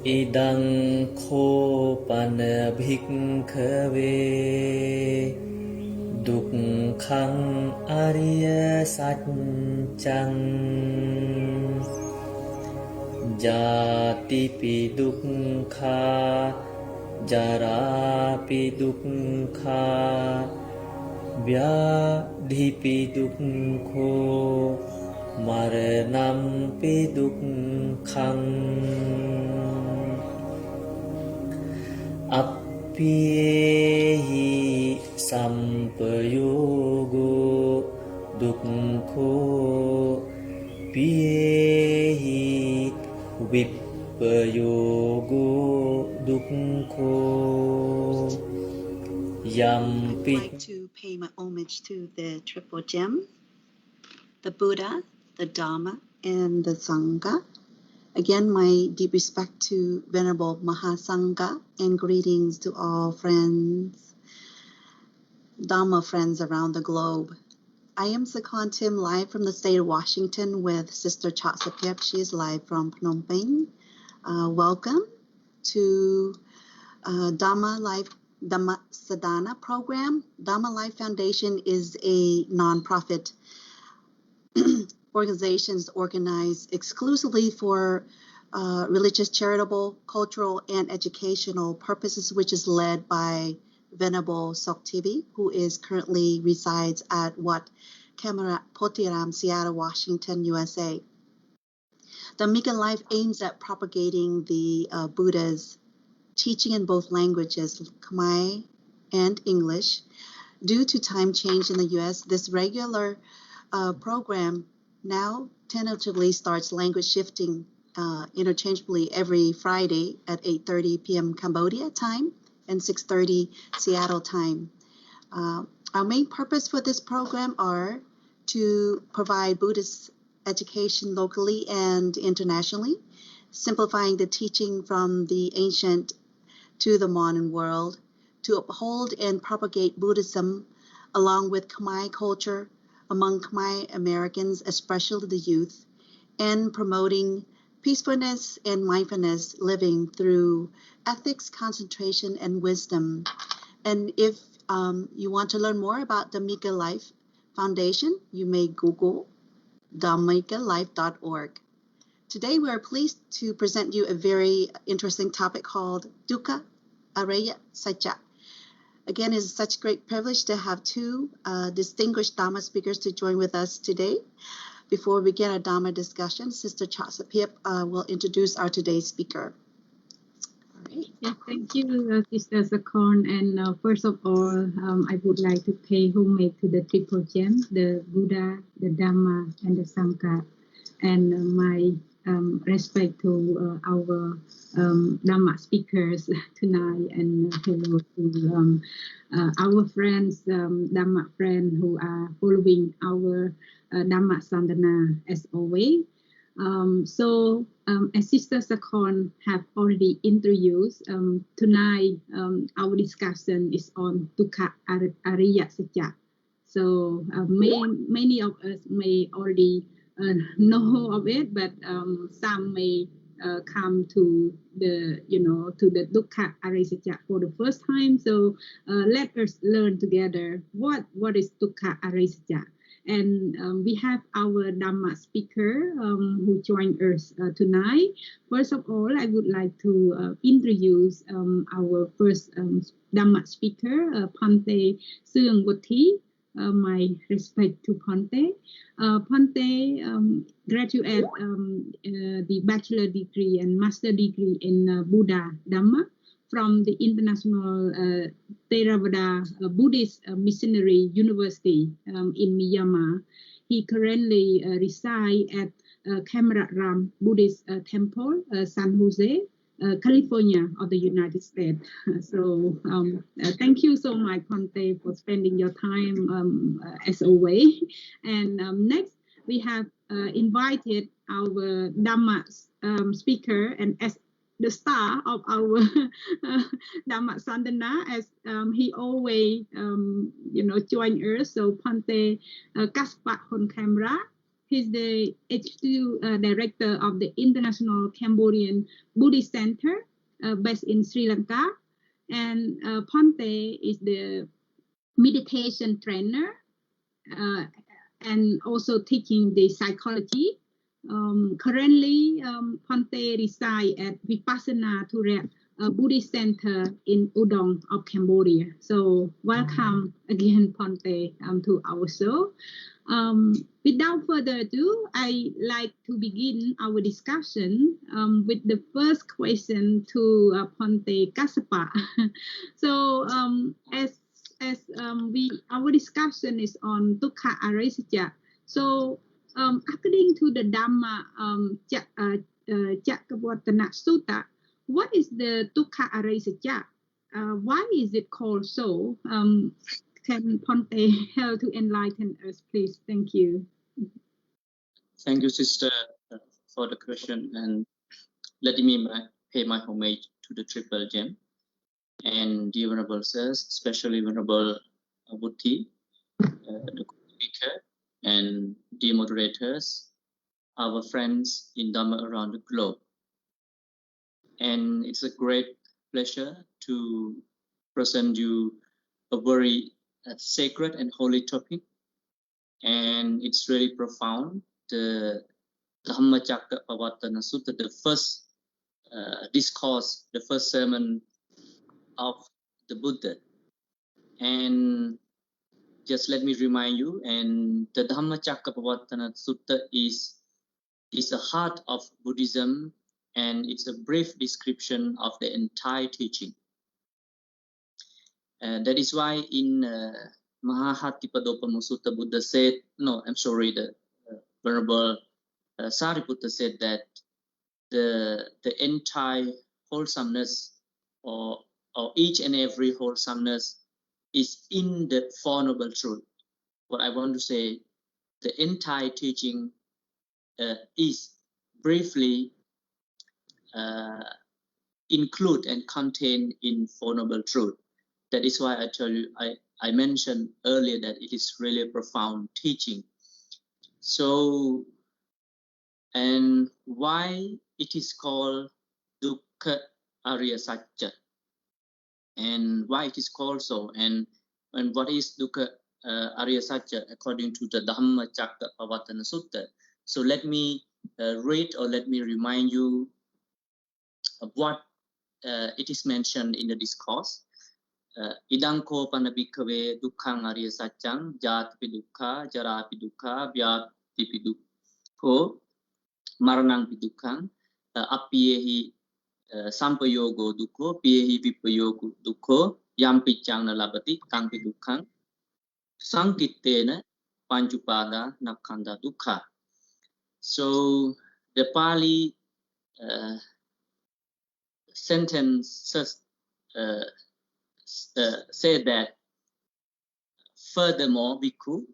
Idang kho pan bhikkhave Dukkha-Ariya-Saccang Jatipi dukkha Jarapi dukkha Vyadhipi dukkho Maranampi dukkhang Appiyehi sampayogo dukkho Piyehi vippayogo dukkho Yampi. I'd like to pay my homage to the Triple Gem, the Buddha, the Dhamma, and the Sangha. Again, my deep respect to Venerable Mahasangha and greetings to all friends, Dhamma friends around the globe. I am Sakon Tim, live from the state of Washington with Sister Chatsapip. She is live from Phnom Penh. Welcome to Dhamma Sadhana program. Dhamma Life Foundation is a nonprofit organization organized exclusively for religious, charitable, cultural, and educational purposes, which is led by Venerable Soktivi, who currently resides at Wat Kamarat Potiram, Seattle, Washington, USA. Dhammika Life aims at propagating the Buddha's teaching in both languages, Khmer and English. Due to time change in the U.S., this regular program now tentatively starts language shifting interchangeably every Friday at 8:30 p.m. Cambodia time and 6:30 Seattle time. Our main purpose for this program are to provide Buddhist education locally and internationally, simplifying the teaching from the ancient to the modern world, to uphold and propagate Buddhism along with Khmer culture among Khmer Americans, especially the youth, and promoting peacefulness and mindfulness living through ethics, concentration, and wisdom. And if you want to learn more about Dhammika Life Foundation, you may Google dhammikalife.org. Today, we are pleased to present you a very interesting topic called Dukkha-Ariya-Sacca. Again, it is such a great privilege to have two distinguished Dhamma speakers to join with us today. Before we begin our Dhamma discussion, Sister Chatsapip will introduce our today's speaker. All right. Yeah, thank you, Sister Sakon. And first of all, I would like to pay homage to the Triple Gem, the Buddha, the Dhamma, and the Sangha. And my respect to our Dhamma speakers tonight, and hello to our friends, Dhamma friends who are following our Dhamma Sadhana as always. As Sister Sakon have already introduced, tonight our discussion is on Dukkha-Ariya-Sacca. So many of us may already know of it, but some may come to the to the Dukkha-Ariya-Sacca for the first time. So let us learn together what is Dukkha-Ariya-Sacca. And we have our Dhamma speaker who joined us tonight. First of all, I would like to introduce our first Dhamma speaker, Phante Seung Buthi. My respect to Phante. Phante graduated the bachelor degree and master degree in Buddha Dhamma from the International Theravada Buddhist Missionary University in Myanmar. He currently resides at Kamarat Ram Buddhist Temple, San Jose, California of the United States. So thank you so much, Phante, for spending your time as always. And next, we have invited our Dhamma speaker and as the star of our Dhamma Sadhana, as he always join us. So Phante Kaspat on camera. He's the executive director of the International Cambodian Buddhist Center based in Sri Lanka. And Ponte is the meditation trainer and also teaching the psychology. Currently, Ponte resides at Vipassana Thuraya Buddhist Center in Udon of Cambodia. So welcome again, Ponte, to our show. Without further ado, I like to begin our discussion with the first question to Ponte Kassapa. So our discussion is on Dukkha-Ariya-Sacca. So according to the Dhamma Cakkavattana Sutta, what is the Dukkha-Ariya-Sacca? Why is it called so? Can Ponte help to enlighten us, please? Thank you. Thank you, sister, for the question. And let me pay my homage to the Triple Gem and dear Venerable Sirs, especially Venerable Buddhi, the speaker, and dear moderators, our friends in Dhamma around the globe. And it's a great pleasure to present you a very sacred and holy topic. And it's really profound. The Dhammacakkappavattana Sutta, the first discourse, the first sermon of the Buddha. And just let me remind you, and the Dhammacakkappavattana Sutta is the heart of Buddhism, and it's a brief description of the entire teaching. And that is why in Mahahatipadopama Sutta, Buddha said, the Venerable Sariputta said that the entire wholesomeness or each and every wholesomeness is in the Four Noble Truth. What I want to say, the entire teaching is briefly include and contained in Four Noble Truth. That is why I tell you, I mentioned earlier that it is really a profound teaching. So, and why it is called Dukkha-Ariya-Sacca, and why it is called so, and what is Dukkha-Ariya-Sacca according to the Dhammacakkappavattana Sutta. So let me read or let me remind you of what it is mentioned in the discourse. Idang ko panabhikkhave dukkhang ariya saccang jatipi dukkha jarapi dukkha vyatipi dukkho maranangpi dukkhang appiyehi sampayogo dukkho piyehi vipayogo dukkho yampiccang nalabati tangpi dukkhang sankittena panchupada nakkhandha dukkha. So the Pali sentences say that furthermore, Bhikkhu,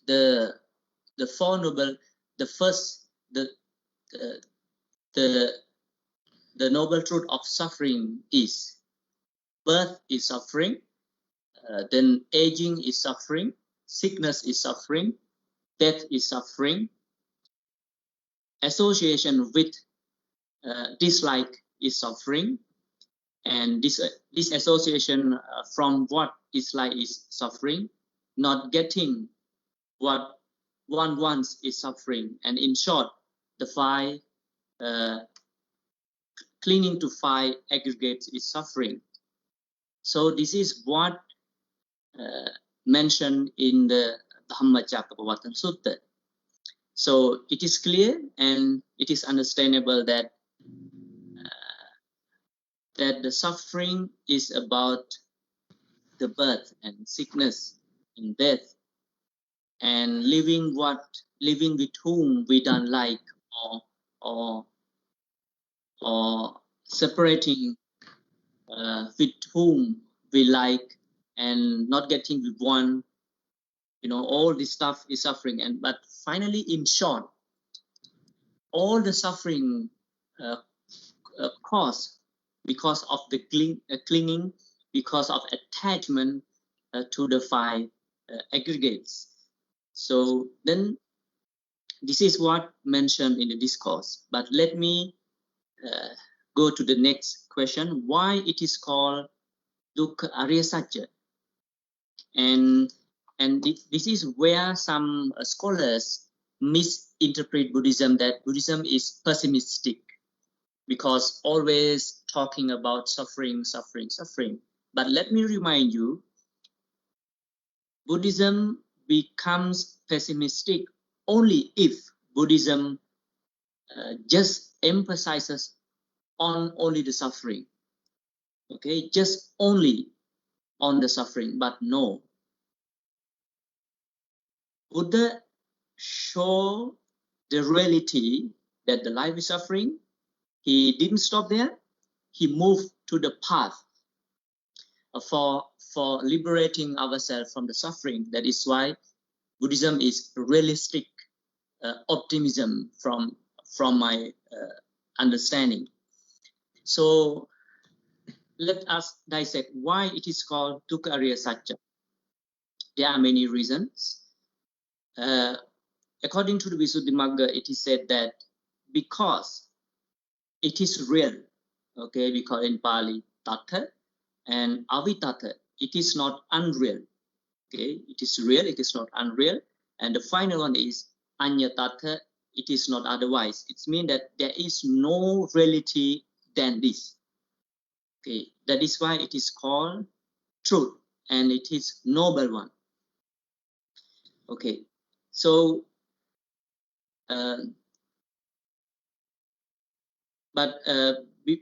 the Four Noble, the first, the noble truth of suffering is birth is suffering, then aging is suffering, sickness is suffering, death is suffering, association with dislike is suffering, and this association from what dislike is suffering, not getting what one wants is suffering, and in short, the five clinging to five aggregates is suffering. So this is what mentioned in the Dhammacakkappavattana Sutta. So it is clear and it is understandable that the suffering is about the birth and sickness and death, and living with whom we don't like, or separating with whom we like, and not getting with one. All this stuff is suffering. But finally, in short, all the suffering caused because of the clinging, because of attachment to the five aggregates. So then This is what mentioned in the discourse. But let me go to the next question. Why it is called Dukkha-Ariya-Sacca? And this is where some scholars misinterpret Buddhism, that Buddhism is pessimistic because always talking about suffering, suffering, suffering. But let me remind you, Buddhism becomes pessimistic only if Buddhism just emphasizes on only the suffering. Okay, just only on the suffering. But no, Buddha show the reality that the life is suffering. He didn't stop there. He moved to the path for liberating ourselves from the suffering. That is why Buddhism is realistic optimism from my understanding. So let us dissect why it is called Dukkha-Ariya-Sacca. There are many reasons. According to the Visuddhimagga, it is said that because it is real, okay, we call in Pali Tattha, and Avitattha, it is not unreal. Okay, it is real, it is not unreal. And the final one is Anyatattha, it is not otherwise. It means that there is no reality than this. Okay, that is why it is called truth, and it is noble one. Okay, so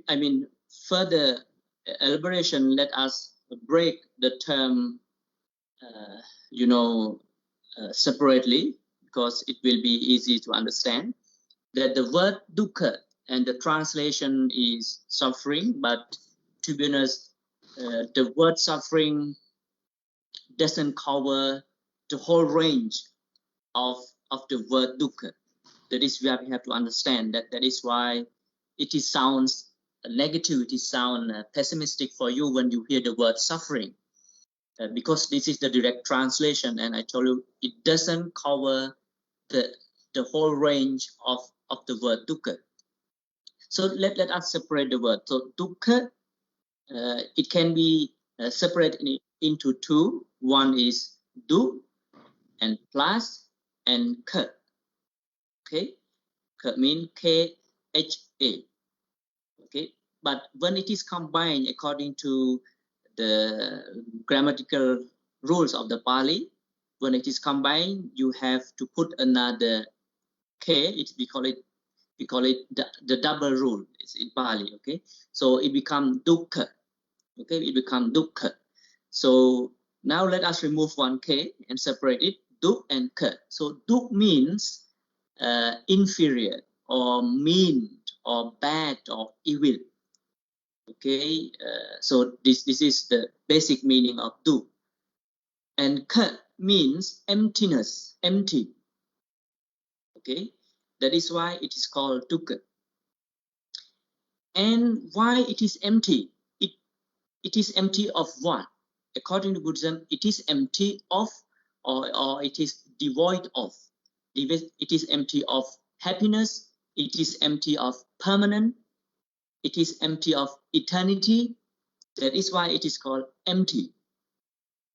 I mean, further elaboration, let us break the term, separately, because it will be easy to understand. That the word dukkha and the translation is suffering, but to be honest, the word suffering doesn't cover the whole range of the word dukkha. That is where we have to understand that. That is why it sounds negative, it sounds pessimistic for you when you hear the word suffering, because this is the direct translation, and I told you it doesn't cover the whole range of the word dukkha. So let us separate the word. So dukkha, it can be separated into two. One is du and plus and ka. Okay, ka means K-H-A. Okay, but when it is combined according to the grammatical rules of the Pali, when it is combined, you have to put another K. We call it the double rule. It's in Pali. Okay, so it becomes dukkha. Okay, it becomes dukkha. So now let us remove one K and separate it, duk and ka. So duk means inferior or mean or bad or evil. Okay, so this is the basic meaning of duk. And ka means emptiness, empty. Okay, that is why it is called dukkha. And why it is empty? It is empty of what? According to Buddhism, it is empty of, or it is devoid of. It is empty of happiness. It is empty of permanent. It is empty of eternity. That is why it is called empty.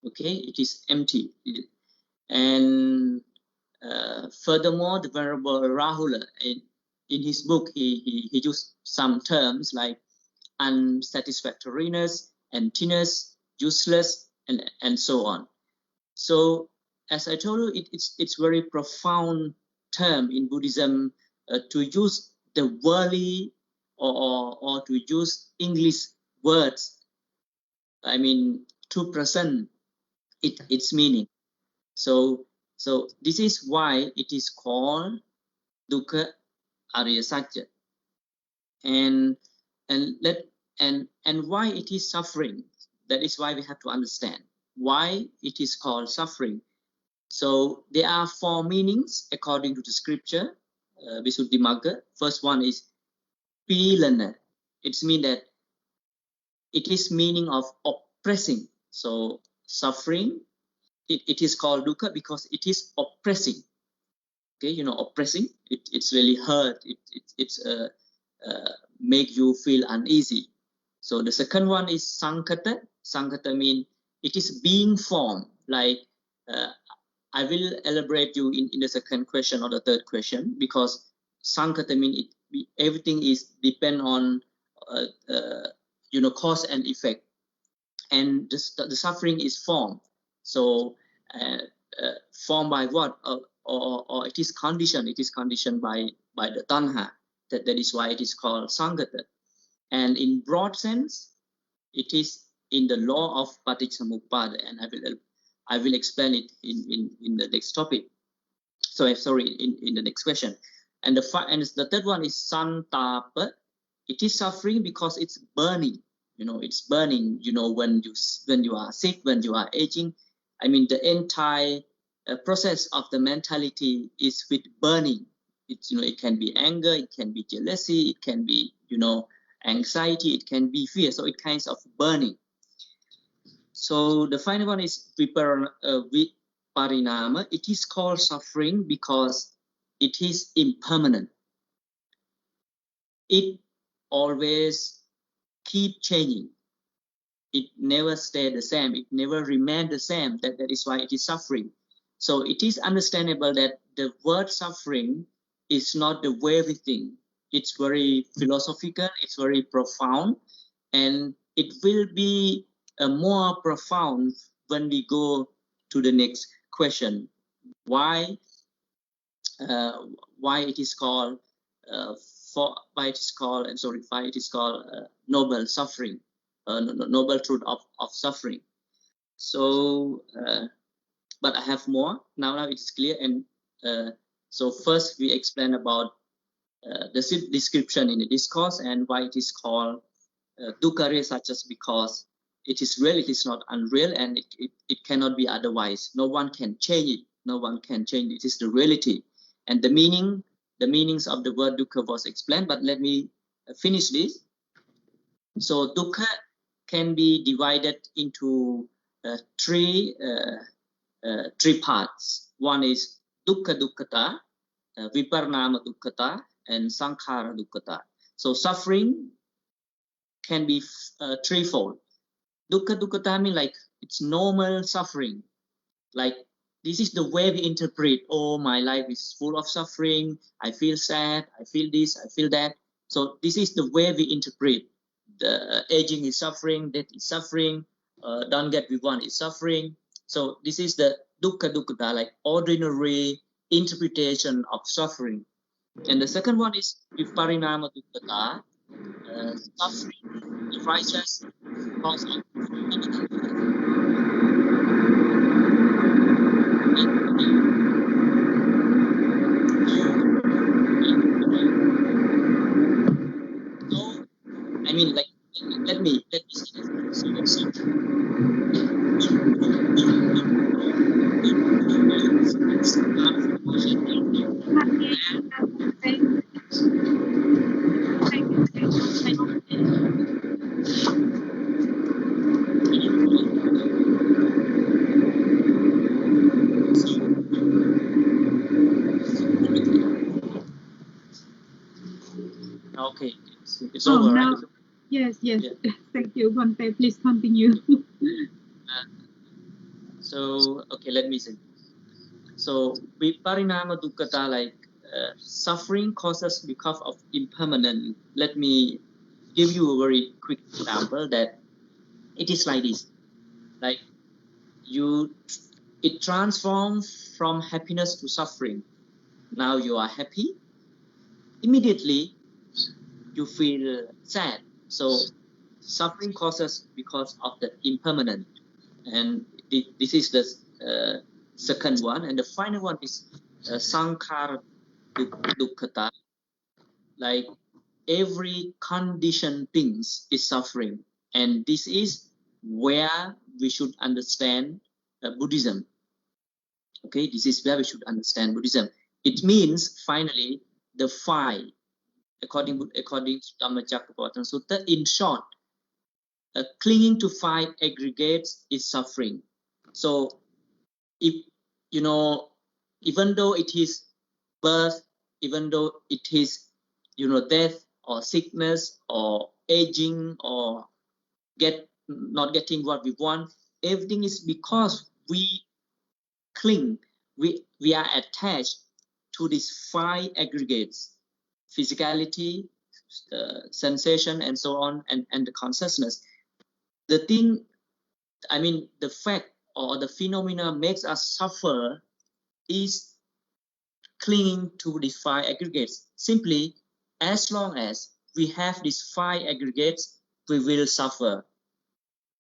Okay, it is empty. And furthermore, the Venerable Rahula, in his book, he used some terms like unsatisfactoriness, emptiness, useless, and so on. So as I told you, it's very profound term in Buddhism to use the worldly or to use English words, I mean, to present its meaning. So this is why it is called Dukkha-Ariya-Sacca. And why it is suffering. That is why we have to understand why it is called suffering. So there are four meanings according to the scripture, Visuddhimagga. First one is pilana. It means that it is meaning of oppressing. So suffering, it is called dukkha because it is oppressing. okay, you know, oppressing. It's really hurt. It's make you feel uneasy. So the second one is Sankata. Sankata mean it is being formed. Like I will elaborate you in the second question or the third question, because Sankata mean everything is depend on you know, cause and effect, and the suffering is formed. So formed by what? Or it is conditioned. It is conditioned by the tanha. That is why it is called Sankata. And in broad sense, it is in the law of Paticcasamuppada, and I will explain it in the next topic. So sorry, in the next question. And the third one is Santapa. It is suffering because it's burning. You know, it's burning. You know, when you are sick, when you are aging, I mean, the entire process of the mentality is with burning. It's, you know, it can be anger, it can be jealousy, it can be, you know, anxiety, it can be fear. So it kinds of burning. So the final one is Viparinama. It is called suffering because it is impermanent. It always keep changing. It never stay the same. It never remain the same. That is why it is suffering. So it is understandable that the word suffering is not the way we think. It's very philosophical. It's very profound, and it will be more profound when we go to the next question. Why it is called why it is called noble suffering, noble truth of suffering. So but I have more now it's clear. And so first we explain about the description in the discourse and why it is called Dukkha-Ariya-Sacca, because it is real, it is not unreal, and it cannot be otherwise. No one can change it. No one can change it. It is the reality. And the meanings of the word dukkha was explained, but let me finish this. So dukkha can be divided into three parts. One is dukkha dukkhata, viparnama dukkhata, and sankhara dukkhata. So suffering can be threefold. Dukkha dukkhata means like it's normal suffering. Like this is the way we interpret, oh, my life is full of suffering, I feel sad, I feel this, I feel that. So this is the way we interpret. The aging is suffering, death is suffering, don't get what we want is suffering. So this is the dukkha dukkhata, like ordinary interpretation of suffering. And the second one is viparinama dukkhata, suffering arises because of so I mean, like, let me say this. Okay, it's over, now, right? Yes. Yeah. Thank you, Bhante. Please continue. So, okay, let me say. So, viparinama dukkhata, like suffering causes because of impermanent. Let me give you a very quick example that it is like this. Like it transforms from happiness to suffering. Now you are happy. Immediately, you feel sad. So suffering causes because of the impermanent, and this is the second one. And the final one is sankhara dukkhata, like every conditioned things is suffering, and this is where we should understand Buddhism. Okay, this is where we should understand Buddhism. It means finally the five, according to Dhammacakkappavattana Sutta. In short, clinging to five aggregates is suffering. So if you know, even though it is birth, even though it is, death or sickness or aging or not getting what we want, everything is because we cling, we are attached to these 5 aggregates: physicality, sensation, and so on, and the consciousness. The thing, the fact or the phenomena makes us suffer is clinging to the 5 aggregates. Simply, as long as we have these 5 aggregates, we will suffer.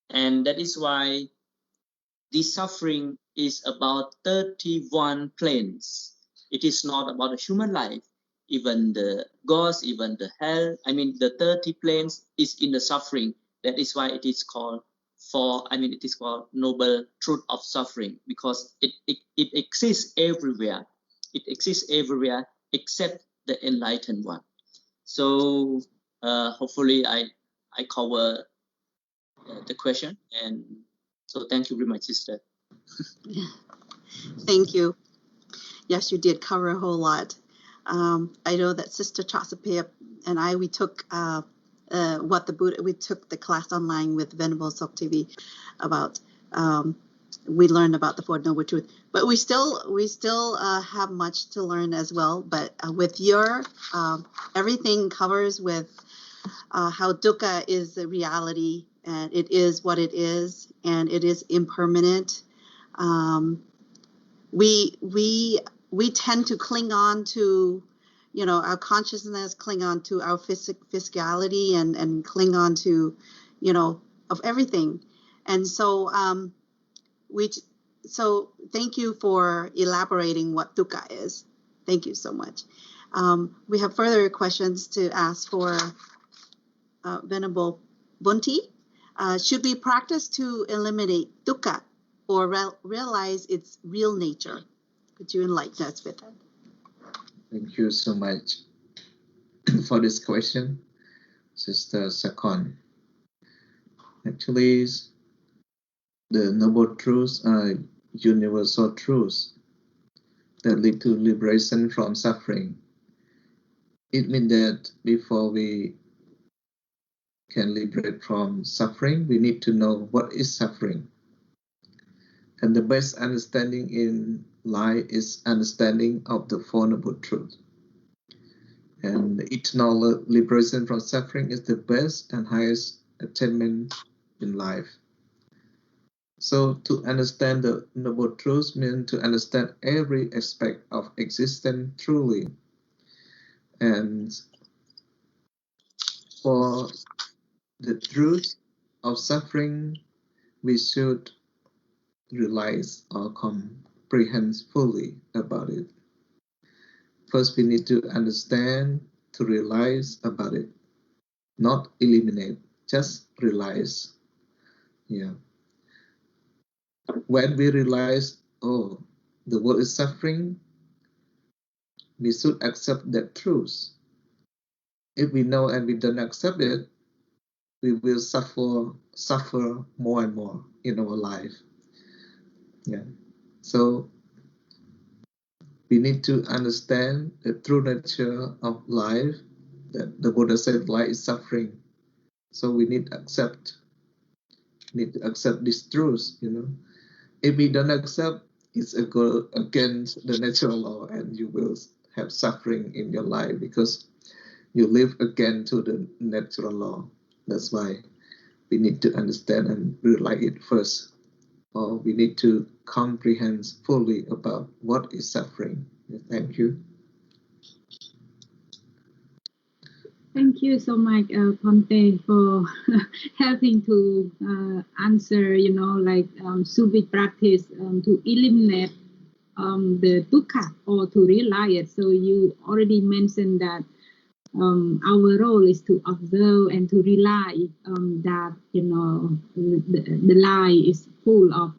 And that is why this suffering is about 31 planes. It is not about a human life. Even the gods, even the hell, the 30 planes is in the suffering. That is why it is called it is called noble truth of suffering, because it exists everywhere. It exists everywhere except the enlightened one. So hopefully I cover the question, and so thank you very much, sister. Thank you. Yes, you did cover a whole lot. I know that Sister Chasapea and I, we took what the Buddha, we took the class online with Venerable Soktivi about, we learned about the Four Noble Truths, but we still have much to learn as well. But with your, everything covers with how dukkha is the reality, and it is what it is, and it is impermanent. We tend to cling on to, our consciousness, cling on to our physicality, and cling on to, of everything. And so so thank you for elaborating what dukkha is. Thank you so much. We have further questions to ask for Venerable Bunti. Should we practice to eliminate dukkha or realize its real nature? Could you enlighten us with that? Thank you so much for this question, Sister Sakon. Actually, the noble truths are universal truths that lead to liberation from suffering. It means that before we can liberate from suffering, we need to know what is suffering. And the best understanding in life is understanding of the Four Noble Truths. And the eternal liberation from suffering is the best and highest attainment in life. So to understand the Noble Truths means to understand every aspect of existence truly. And for the truth of suffering, we should realize or comprehend fully about it. First, we need to understand, to realize about it, not eliminate, just realize. Yeah. When we realize, oh, the world is suffering, we should accept that truth. If we know and we don't accept it, we will suffer more and more in our life. Yeah. So we need to understand the true nature of life, that the Buddha said life is suffering. So we need to accept this truth, If we don't accept, it's against the natural law, and you will have suffering in your life because you live again to the natural law. That's why we need to understand and realize it first, or we need to comprehend fully about what is suffering. Thank you. Thank you so much, Ponte, for helping to answer, should we practice to eliminate the dukkha or to realize it? So you already mentioned that our role is to observe and to realize that, the life is full of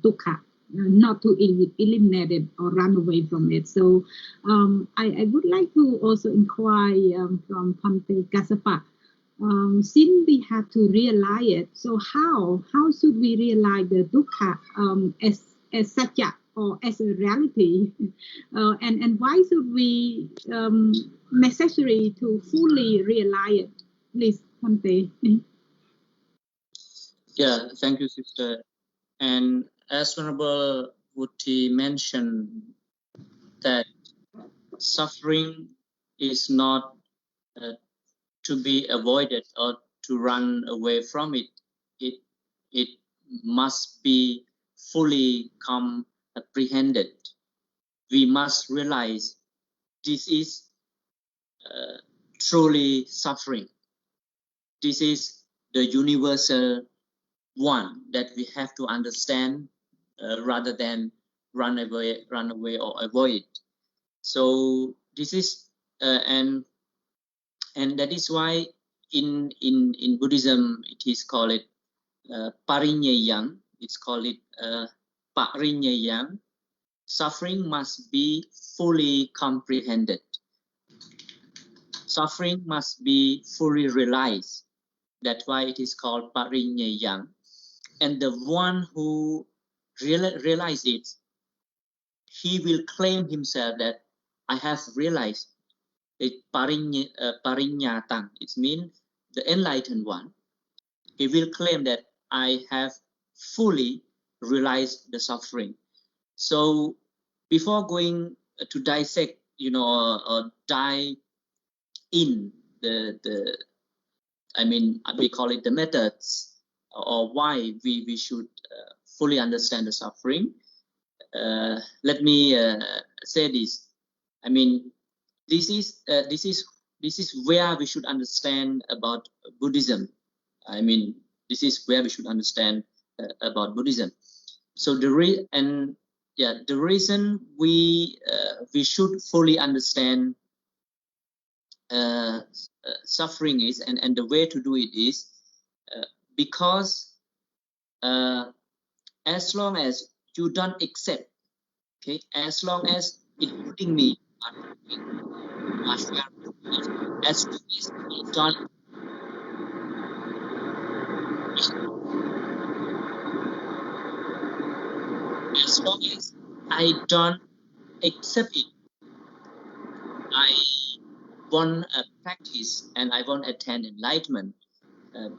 dukkha. Not to eliminate it or run away from it. So I would like to also inquire from Pante Kassapa, since we have to realize it, so how should we realize the dukkha as saccya or as a reality, and why should we necessary to fully realize it? Please, Bhante. Yeah, thank you, sister. And as Venerable Buddhi mentioned, that suffering is not to be avoided or to run away from it. It must be fully comprehended. We must realize this is truly suffering. This is the universal one that we have to understand rather than run away or avoid. So this is and that is why in Buddhism it is called parinyayam. It's called parinyayam. Suffering must be fully comprehended. Suffering must be fully realized. That's why it is called parinyayam. And the one who realizes it, he will claim himself that I have realized it. Parinyatang, it means the enlightened one. He will claim that I have fully realized the suffering. So before going to dissect, or dive in the we call it the methods, or why we should fully understand the suffering. Let me say this. This is where we should understand about Buddhism. This is where we should understand about Buddhism. So the reason we should fully understand suffering is, and the way to do it is, because as long as you don't accept, okay, as long as including me, as long as you don't, as long as I don't accept it, I won't practice and I won't attain enlightenment,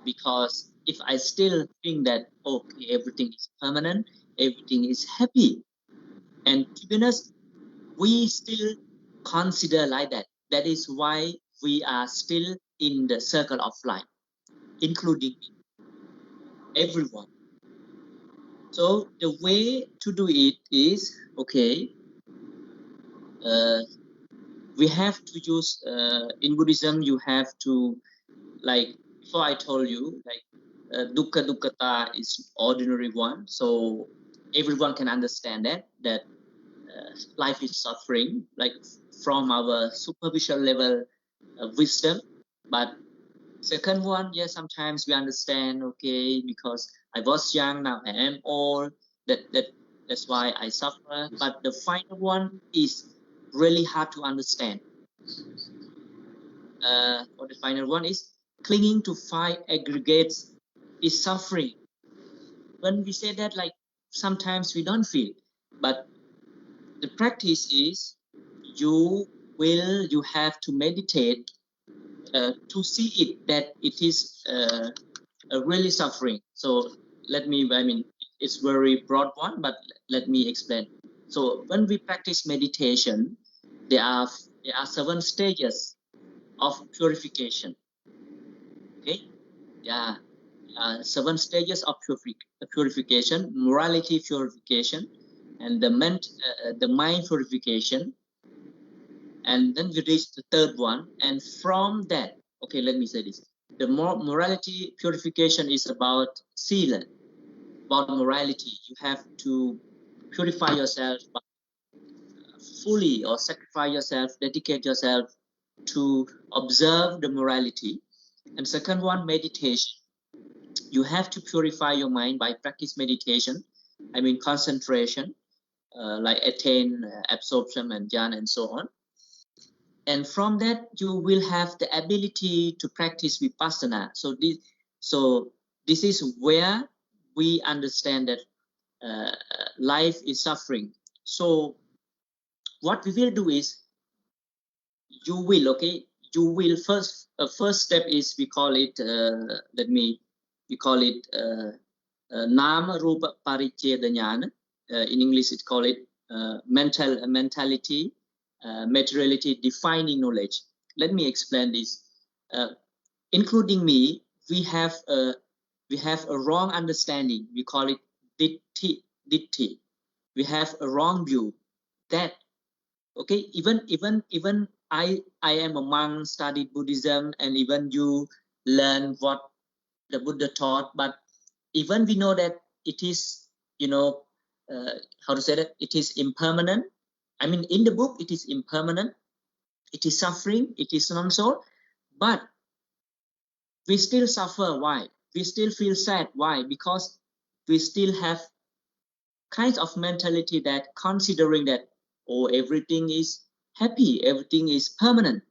because if I still think that okay, everything is permanent, everything is happy, and to be honest, we still consider like that. That is why we are still in the circle of life, including everyone. So the way to do it is, okay, we have to use, in Buddhism, you have to, like before I told you, like dukkha dukkata is ordinary one. So everyone can understand that life is suffering, like from our superficial level wisdom. But second one, yes, sometimes we understand, okay, because I was young, now I am old, that's why I suffer. But the final one is really hard to understand. Or the final one is clinging to five aggregates is suffering. When we say that, like sometimes we don't feel, but the practice is you have to meditate to see it that it is really suffering. So let me, it's very broad one, but let me explain. So when we practice meditation, there are 7 stages of purification. Okay, yeah, 7 stages of purification: morality purification, and the mind purification, and then we reach the third one. And from that, okay, let me say this: the morality purification is about sila, about morality. You have to purify yourself by fully, or sacrifice yourself, dedicate yourself to observe the morality. And second one, meditation. You have to purify your mind by practice meditation, concentration, like attain absorption and jhana and so on. And from that you will have the ability to practice vipassana. So this is where we understand that life is suffering. So what we will do is, you will, okay, you will first step is, we call it Nama Rupa Paricheda Jnana. In English it call it mentality, materiality, defining knowledge. Let me explain this. Including me, we have a wrong understanding. We call it ditti. We have a wrong view that, okay, even I am a monk, studied Buddhism, and even you learn what the Buddha taught, but even we know that it is, how to say that, it is impermanent. I mean, in the book it is impermanent, it is suffering, it is non-soul, but we still suffer. Why? We still feel sad. Why? Because we still have kinds of mentality that considering that, oh, everything is happy, everything is permanent.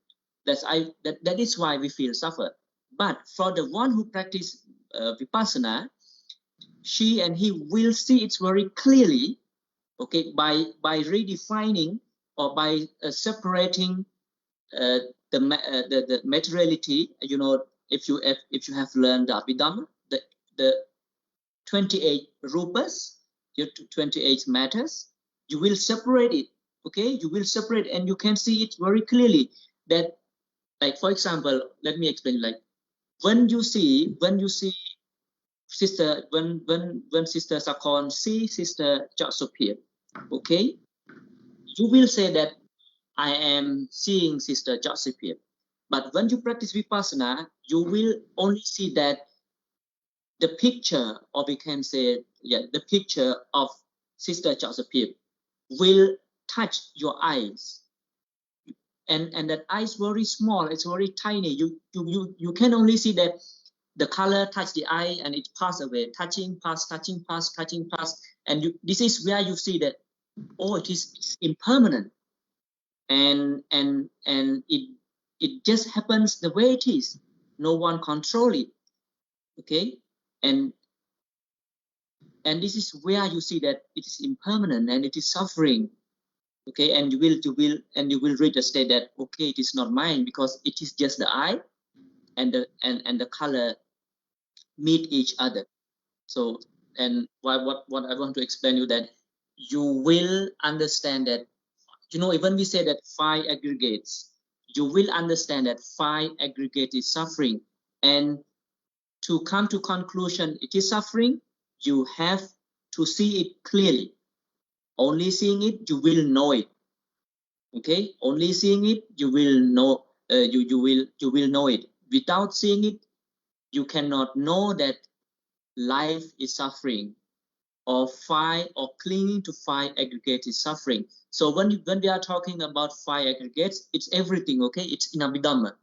That is why we feel suffer. But for the one who practice vipassana, she and he will see it very clearly, okay, by redefining or by separating the materiality. If you have learned the Abhidhamma, the 28 rupas, your 28 matters, you will separate it. Okay, you will separate, and you can see it very clearly. That, like, for example, let me explain. Like, when you see sister, when Sister Sakon see Sister Josephine, okay, you will say that I am seeing Sister Josephine. But when you practice vipassana, you will only see that the picture, or we can say, the picture of Sister Josephine will touch your eyes, and that eye is very small, it's very tiny. You can only see that the color touch the eye and it pass away, touching, pass, and this is where you see that, oh, it's impermanent, and it just happens the way it is. No one control it, okay, and this is where you see that it is impermanent and it is suffering, okay, and you will read the state that, okay, it is not mine, because it is just the eye and the color meet each other. So, and what I want to explain you, that you will understand that, even we say that 5 aggregates, you will understand that 5 aggregate is suffering, and to come to conclusion it is suffering, you have to see it clearly. Only seeing it, you will know it. Okay, only seeing it, you will know. You will know it. Without seeing it, you cannot know that life is suffering, or clinging to 5 aggregates is suffering. So when we are talking about 5 aggregates, it's everything. Okay, it's in Abhidhamma,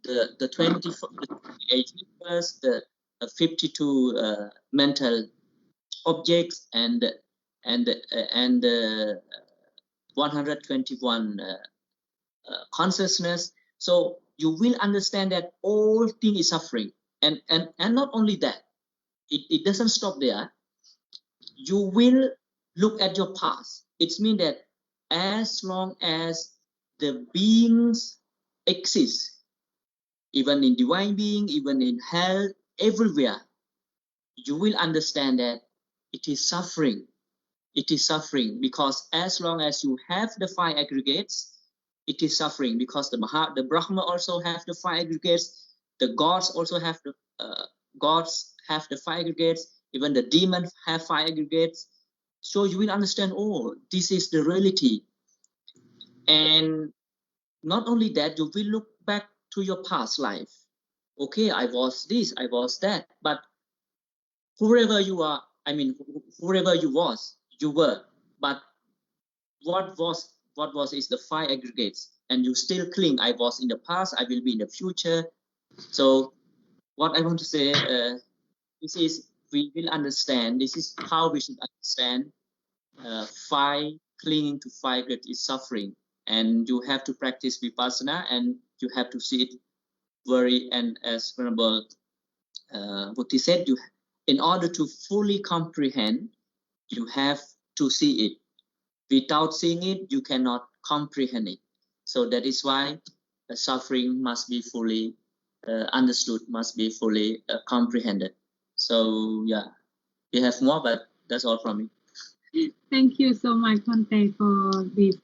the 28 universe, the 52 mental objects, and 121 consciousness. So you will understand that all thing is suffering, and not only that, it doesn't stop there. You will look at your past. It means that as long as the beings exist, even in divine being, even in hell, everywhere, you will understand that it is suffering. It is suffering, because as long as you have the 5 aggregates, it is suffering, because the Brahma also have the 5 aggregates, the gods also have the 5 aggregates, even the demons have 5 aggregates. So you will understand, oh, this is the reality. And not only that, you will look back to your past life. Okay, I was this, I was that, but whoever you are, I mean, whoever you were, but what was is the 5 aggregates, and you still cling. I was in the past, I will be in the future. So what I want to say, this is, we will understand, this is how we should understand 5 clinging to 5 aggregates is suffering, and you have to practice vipassana, and you have to see it very, and as Venerable Buddha said, in order to fully comprehend, you have to see it. Without seeing it, you cannot comprehend it. So that is why suffering must be fully understood, must be fully comprehended. So yeah, you have more, but that's all from me. Thank you so much, Conte, for this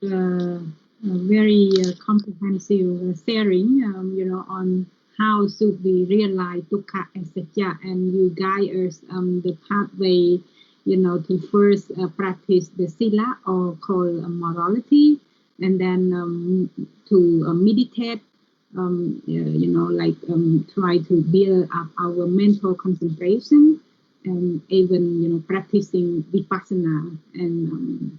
very comprehensive sharing, on how should we realize Dukkha and Sacca, and you guide us the pathway, to first practice the Sila, or called morality, and then to meditate, try to build up our mental concentration, and even practicing vipassana. And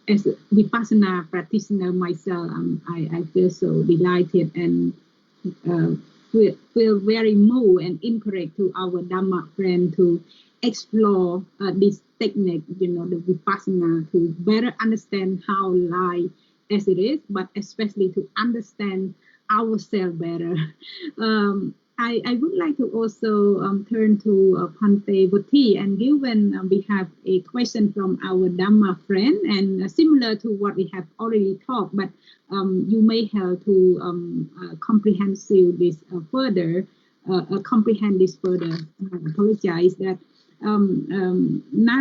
as a vipassana practitioner myself, I feel so delighted and feel very moved and encouraged to our Dhamma friend to explore this technique, the vipassana, to better understand how life as it is, but especially to understand ourselves better. I would like to also turn to Pante Buti, and given we have a question from our Dhamma friend, and similar to what we have already talked, but you may have to comprehend this further. Comprehend this further. I apologize that Naren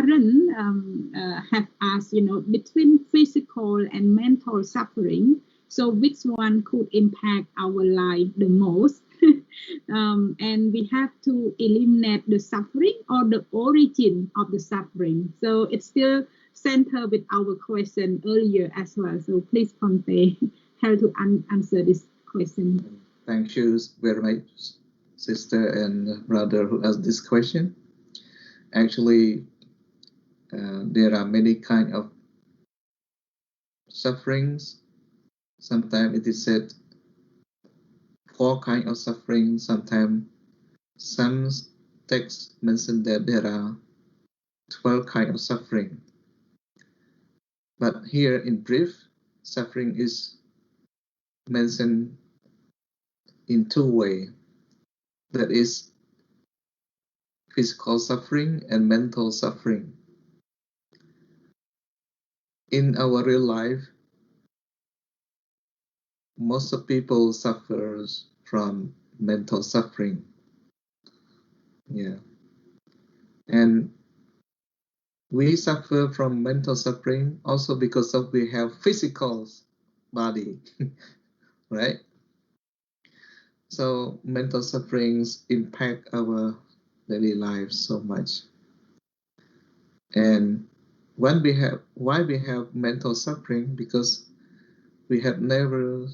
have asked, between physical and mental suffering, so which one could impact our life the most? And we have to eliminate the suffering or the origin of the suffering. So it's still centered with our question earlier as well. So please, Conte, help to answer this question. Thank you very much, sister and brother who asked this question. Actually, there are many kinds of sufferings. Sometimes it is said 4 kinds of suffering. Sometimes some texts mention that there are 12 kinds of suffering. But here in brief, suffering is mentioned in 2 ways. That is physical suffering and mental suffering. In our real life, most of people suffers from mental suffering. Yeah. And we suffer from mental suffering also because of we have physical body, right? So mental sufferings impact our daily lives so much. And why we have mental suffering? Because we have never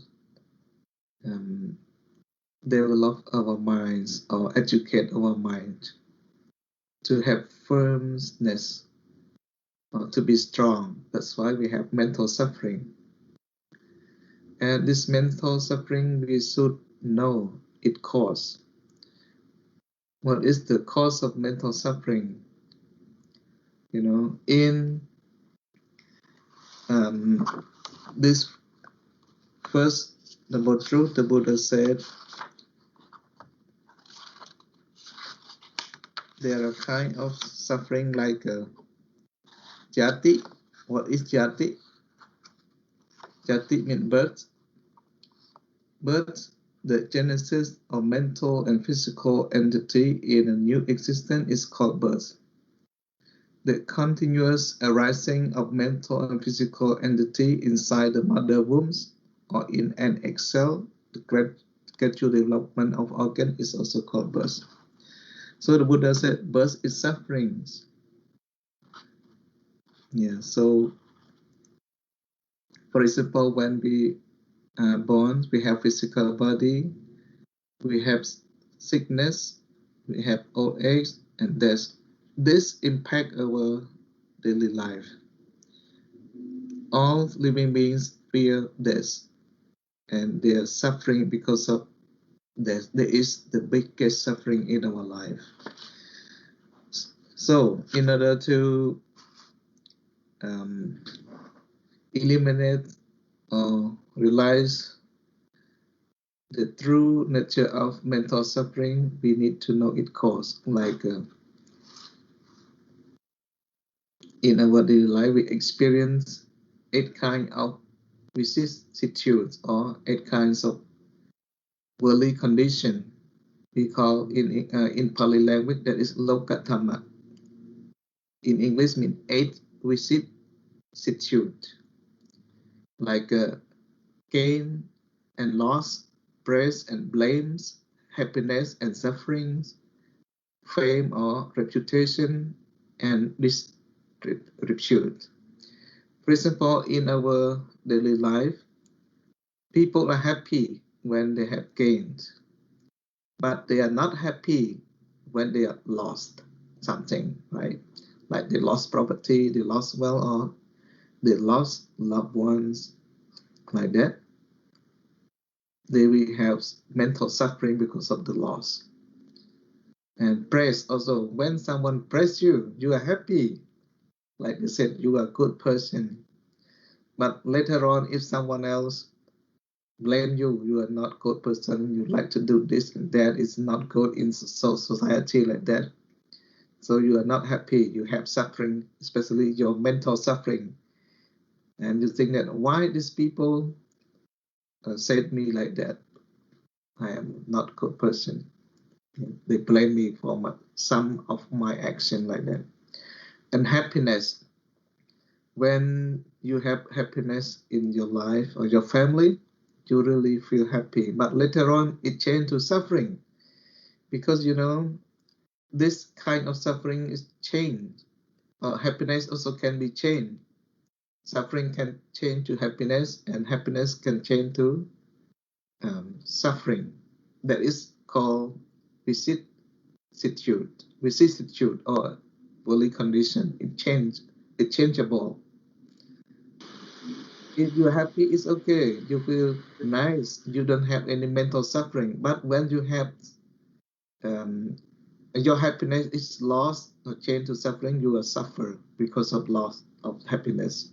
develop our minds or educate our mind to have firmness or to be strong. That's why we have mental suffering. And this mental suffering, we should know its cause. What is the cause of mental suffering? In this first Noble Truth, the Buddha said there are kind of suffering like jati. What is jati? Jati means birth. Birth, the genesis of mental and physical entity in a new existence, is called birth. The continuous arising of mental and physical entity inside the mother wombs or in an egg cell, the gradual development of organ, is also called birth. So the Buddha said birth is sufferings. Yeah, so for example, when we are born, we have physical body, we have sickness, we have old age, and death. This impact our daily life. All living beings fear death, and they are suffering because of death. There is the biggest suffering in our life. So, in order to eliminate or realize the true nature of mental suffering, we need to know its cause. Like in our daily life, we experience 8 kinds of vicissitudes or 8 kinds of worldly condition. We call in Pali language that is lokatama. In English means 8 vicissitude, like gain and loss, praise and blames, happiness and sufferings, fame or reputation, and disrepute. For example, in our daily life, people are happy when they have gained, but they are not happy when they are lost something, right? Like they lost property, they lost wealth, or they lost loved ones, like that. They will have mental suffering because of the loss. And praise also, when someone praise you, you are happy. Like you said, you are a good person. But later on, if someone else blame you, you are not a good person, you like to do this and that, it's not good in society like that. So you are not happy, you have suffering, especially your mental suffering. And you think that why these people said me like that? I am not a good person. They blame me for some of my action like that. And happiness. When you have happiness in your life or your family, you really feel happy. But later on, it changed to suffering. Because, this kind of suffering is changed. Happiness also can be changed. Suffering can change to happiness, and happiness can change to suffering. That is called vicissitude or worldly condition. It's changeable. If you're happy, it's okay. You feel nice. You don't have any mental suffering. But when you have your happiness is lost or changed to suffering, you will suffer because of loss of happiness.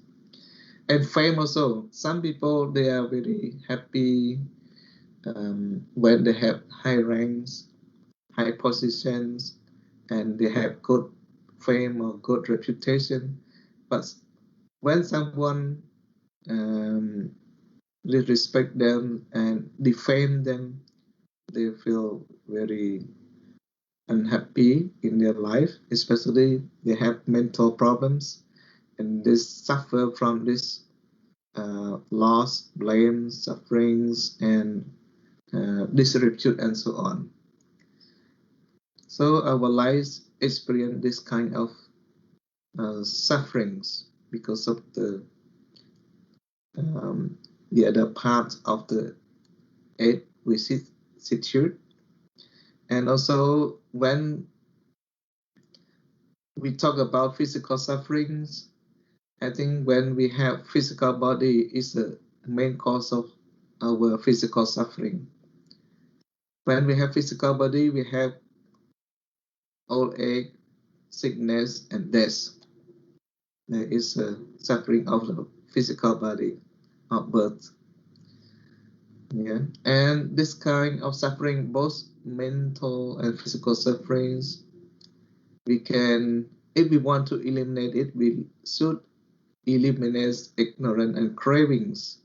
And fame also. Some people, they are very happy when they have high ranks, high positions, and they have good fame or good reputation. But when someone disrespect them and defame them, they feel very unhappy in their life, especially they have mental problems and they suffer from this loss, blame, sufferings, and disrepute and so on. So our lives experience this kind of sufferings because of the other part of the 8 vicissitude. And also when we talk about physical sufferings, I think when we have physical body is the main cause of our physical suffering. When we have physical body, we have old age, sickness, and death. There is a suffering of the physical body of birth. Yeah, and this kind of suffering, both mental and physical sufferings, we can, if we want to eliminate it, we should eliminate ignorance and cravings,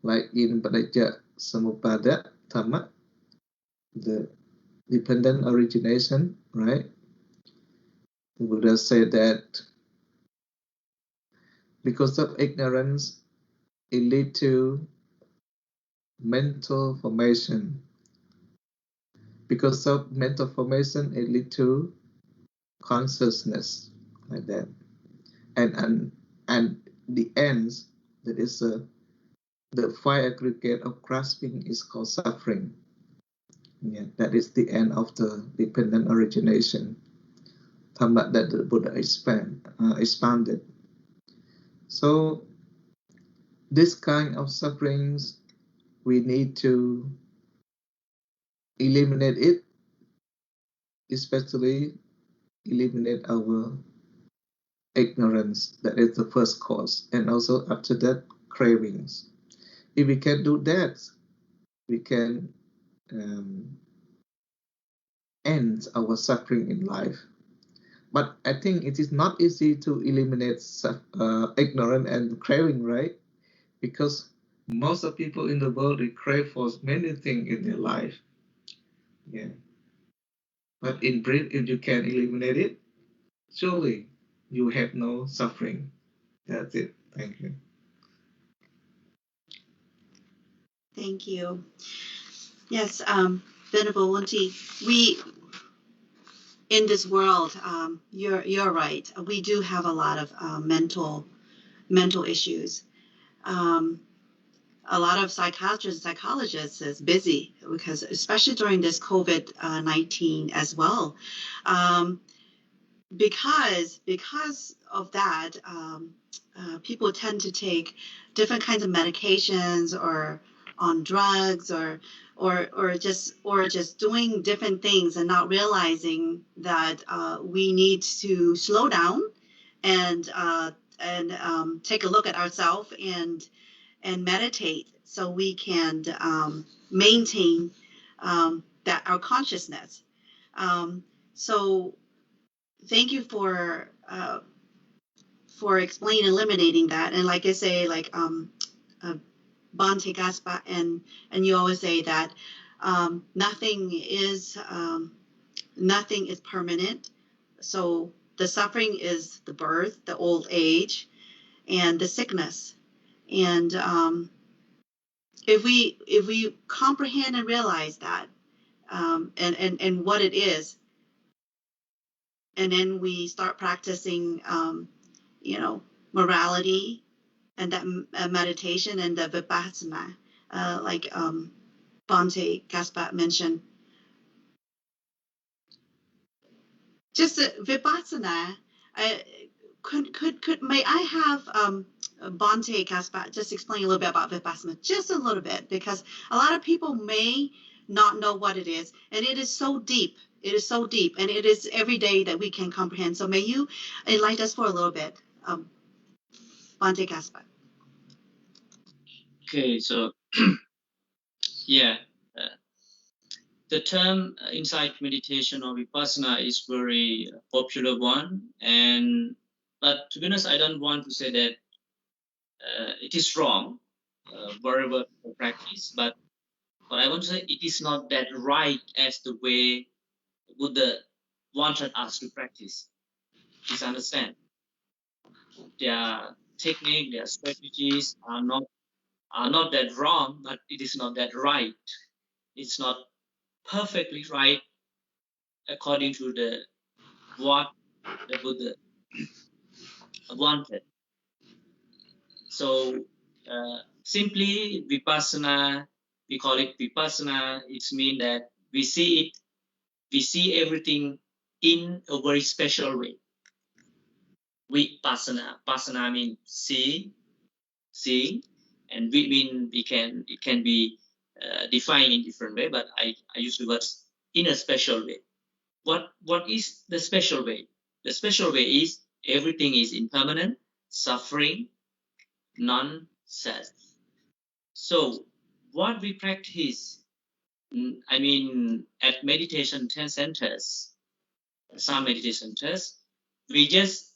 like in Padajja Samuppada Dhamma, the dependent origination, right? The Buddha said that because of ignorance, it leads to mental formation. Because of mental formation, it leads to consciousness, like that. And the ends, that is the 5 aggregate of grasping is called suffering. Yeah, that is the end of the dependent origination. Dhamma that the Buddha expanded. So this kind of sufferings, we need to eliminate it, especially eliminate our ignorance. That is the first cause. And also after that, cravings. If we can do that, we can end our suffering in life. But I think it is not easy to eliminate ignorance and craving, right? Because most of people in the world, they crave for many things in their life. Yeah. But in brief, if you can eliminate it, surely you have no suffering. That's it. Thank you. Thank you. Yes, Venerable Wunti, we in this world, you're right. We do have a lot of mental issues. Um, a lot of psychologists is busy because, especially during this COVID-19 as well, um, because of that, people tend to take different kinds of medications or on drugs or just doing different things and not realizing that we need to slow down and take a look at ourselves and meditate so we can maintain that our consciousness. So thank you for explaining eliminating that. And like I say, like Bhante Gaspa, and you always say that nothing is permanent. So the suffering is the birth, the old age, and the sickness. And if we comprehend and realize that, and what it is, and then we start practicing, morality and that meditation and the vipassana, like Bhante Gaspat mentioned. Just vipassana. May I have Bhante Gaspat just explain a little bit about vipassana, just a little bit, because a lot of people may not know what it is, and it is so deep. It is so deep, and it is every day that we can comprehend. So may you enlighten us for a little bit, Bhante Gaspat. Okay, so yeah, the term insight meditation or vipassana is very popular one, but to be honest, I don't want to say that it is wrong, wherever practice, but what I want to say, it is not that right as the way Buddha wanted us to practice. Please understand, their technique, their strategies are not that wrong, but it is not that right. It's not perfectly right according to what the Buddha wanted. So simply vipassana, we call it vipassana. It means that we see everything in a very special way. Vipassana means seeing, and it can be defined in different way, but I use the words in a special way. What is the special way? The special way is everything is impermanent, suffering, non-self. So what we practice, at meditation centers, some meditation centers, we just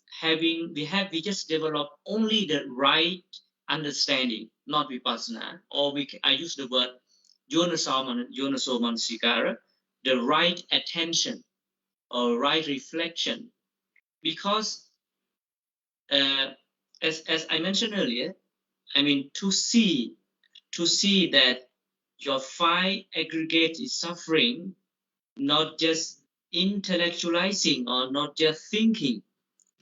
develop only the right understanding, not vipassana, or I use the word yonaso manasikara, the right attention or right reflection, because as I mentioned earlier, to see that your five aggregate is suffering, not just intellectualizing or not just thinking.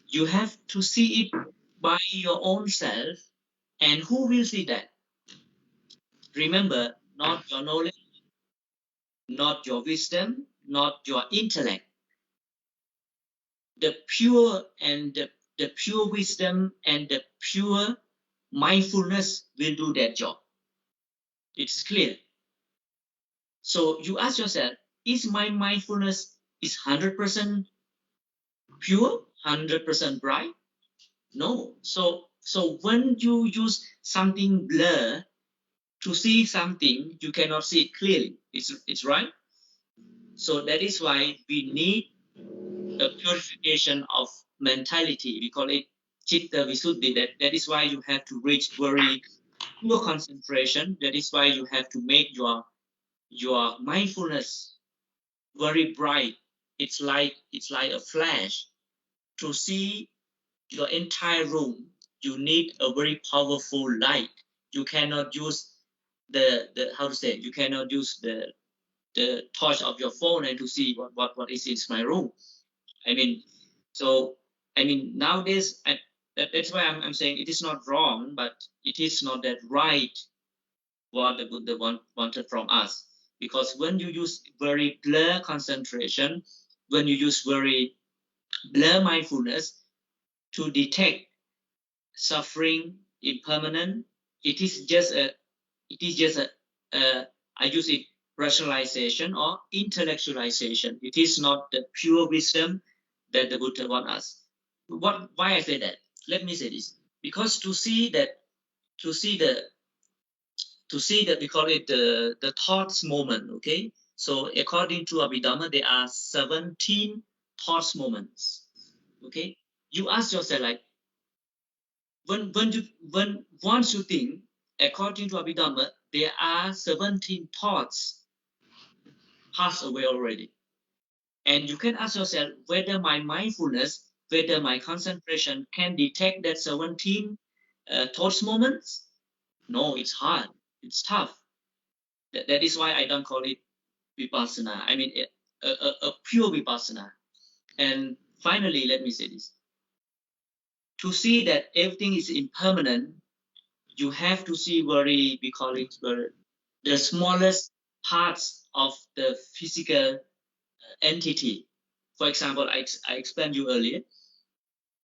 You have to see it by your own self. And who will see that? Remember, not your knowledge, not your wisdom, not your intellect. The pure wisdom and the pure mindfulness will do that job. It's clear. So you ask yourself, is my mindfulness is 100% pure, 100% bright? No. So when you use something blur to see something, you cannot see it clearly. It's right. So that is why we need a purification of mentality. We call it Chitta Visuddhi. That is why you have to reach very pure concentration. That is why you have to make your mindfulness very bright. It's like a flash. To see your entire room, you need a very powerful light. You cannot use the how to say, you cannot use the torch of your phone and to see what is in my room. I mean, so I mean nowadays, that's why I'm saying it is not wrong, but it is not that right what the Buddha wanted from us. Because when you use very blur concentration, when you use very blur mindfulness to detect suffering, impermanent, it is just a I use it rationalization or intellectualization. It is not the pure wisdom that the Buddha wants us. Why I say that? Let me say this. Because to see that we call it the thoughts moment, okay? So according to Abhidhamma, there are 17 thoughts moments, okay? You ask yourself, like, once you think, according to Abhidhamma, there are 17 thoughts passed away already. And you can ask yourself whether my mindfulness, whether my concentration can detect that 17 thoughts moments. No, it's hard. It's tough. That is why I don't call it vipassana. I mean, a pure vipassana. And finally, let me say this. To see that everything is impermanent, you have to see very, we call it the smallest parts of the physical entity. For example, I explained you earlier.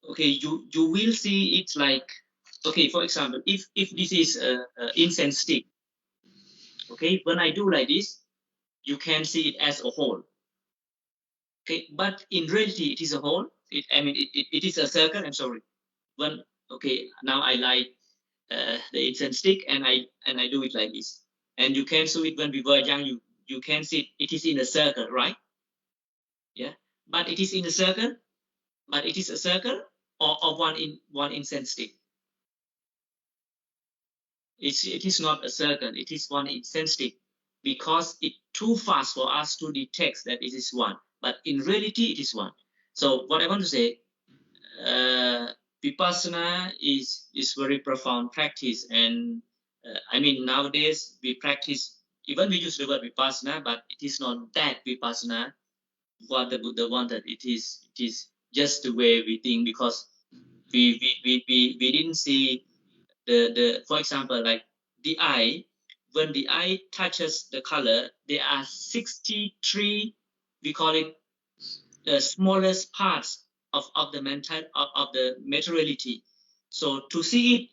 Okay, you will see it like, okay, for example, if this is a incense stick, okay, when I do like this, you can see it as a whole. Okay, but in reality, it is a whole. It is a circle. I'm sorry. Okay, now I light the incense stick and I do it like this. And you can see it when we were young. You can see it is in a circle, right? Yeah, but it is in a circle. But it is a circle or one incense stick. It is not a circle. It is one incense stick because it's too fast for us to detect that it is one. But in reality, it is one. So what I want to say, vipassana is very profound practice, and I mean nowadays we practice, even we use the word vipassana, but it is not that vipassana what the Buddha wanted. It is just the way we think, because we didn't see the for example, like the eye. When the eye touches the color, there are 63, we call it the smallest parts of the materiality. So to see it,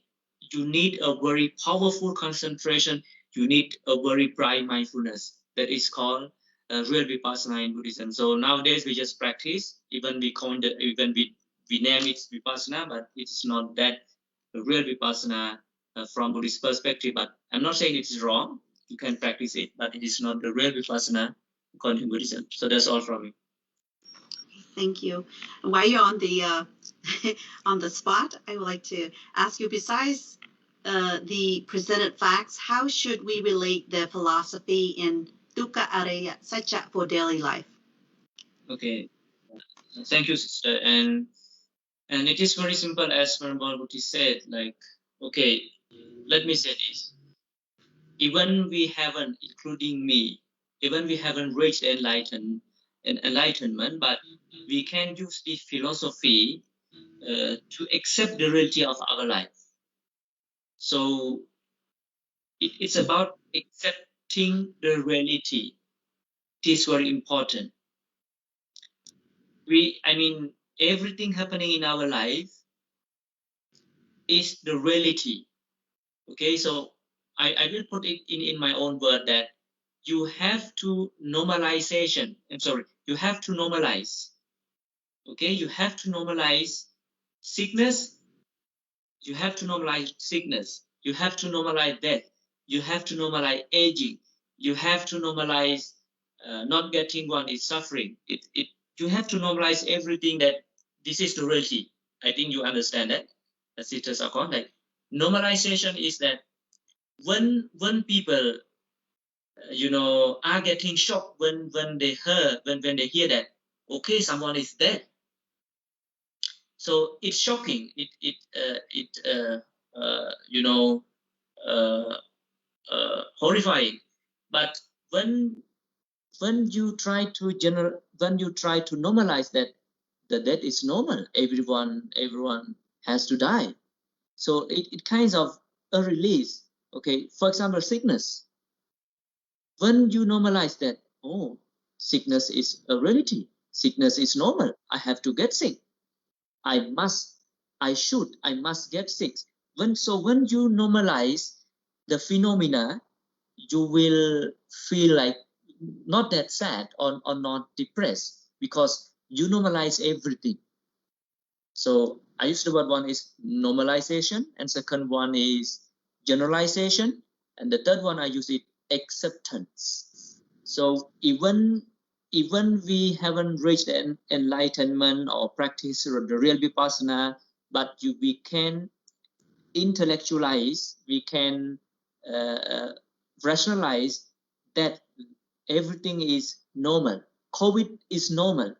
you need a very powerful concentration. You need a very bright mindfulness. That is called real vipassana in Buddhism. So nowadays we just practice. Even we name it vipassana, but it's not that real vipassana from Buddhist perspective. But I'm not saying it is wrong. You can practice it, but it is not the real vipassana according to Buddhism. So that's all from me. Thank you. While you're on the on the spot, I would like to ask you, besides the presented facts, how should we relate the philosophy in Dukkha-Ariya-Sacca for daily life? Okay, thank you, sister. And it is very simple, as Venerable Buddha said. Like, okay, let me say this. Even we haven't, including me, even we haven't reached enlightenment, but we can use the philosophy to accept the reality of our life. So it's about accepting the reality. It is very important. Everything happening in our life is the reality. Okay, so I will put it in my own word that you have to normalization. You have to normalize. Okay, you have to normalize sickness. You have to normalize sickness. You have to normalize death. You have to normalize aging. You have to normalize not getting one is suffering. you have to normalize everything that this is the reality. I think you understand that, Sister Sakon. Like normalization is that when people are getting shocked when they hear that okay, someone is dead. So it's shocking. Horrifying. But when you try to normalize that the death is normal, everyone has to die. So it kinds of a release. Okay, for example, sickness. When you normalize that, oh, sickness is a reality. Sickness is normal. I have to get sick. I must get sick. When you normalize the phenomena, you will feel like not that sad or not depressed because you normalize everything. So I use the word, one is normalization, and second one is generalization, and the third one I use it acceptance. So even we haven't reached enlightenment or practice the real vipassana, but we can intellectualize, we can rationalize that everything is normal. COVID is normal.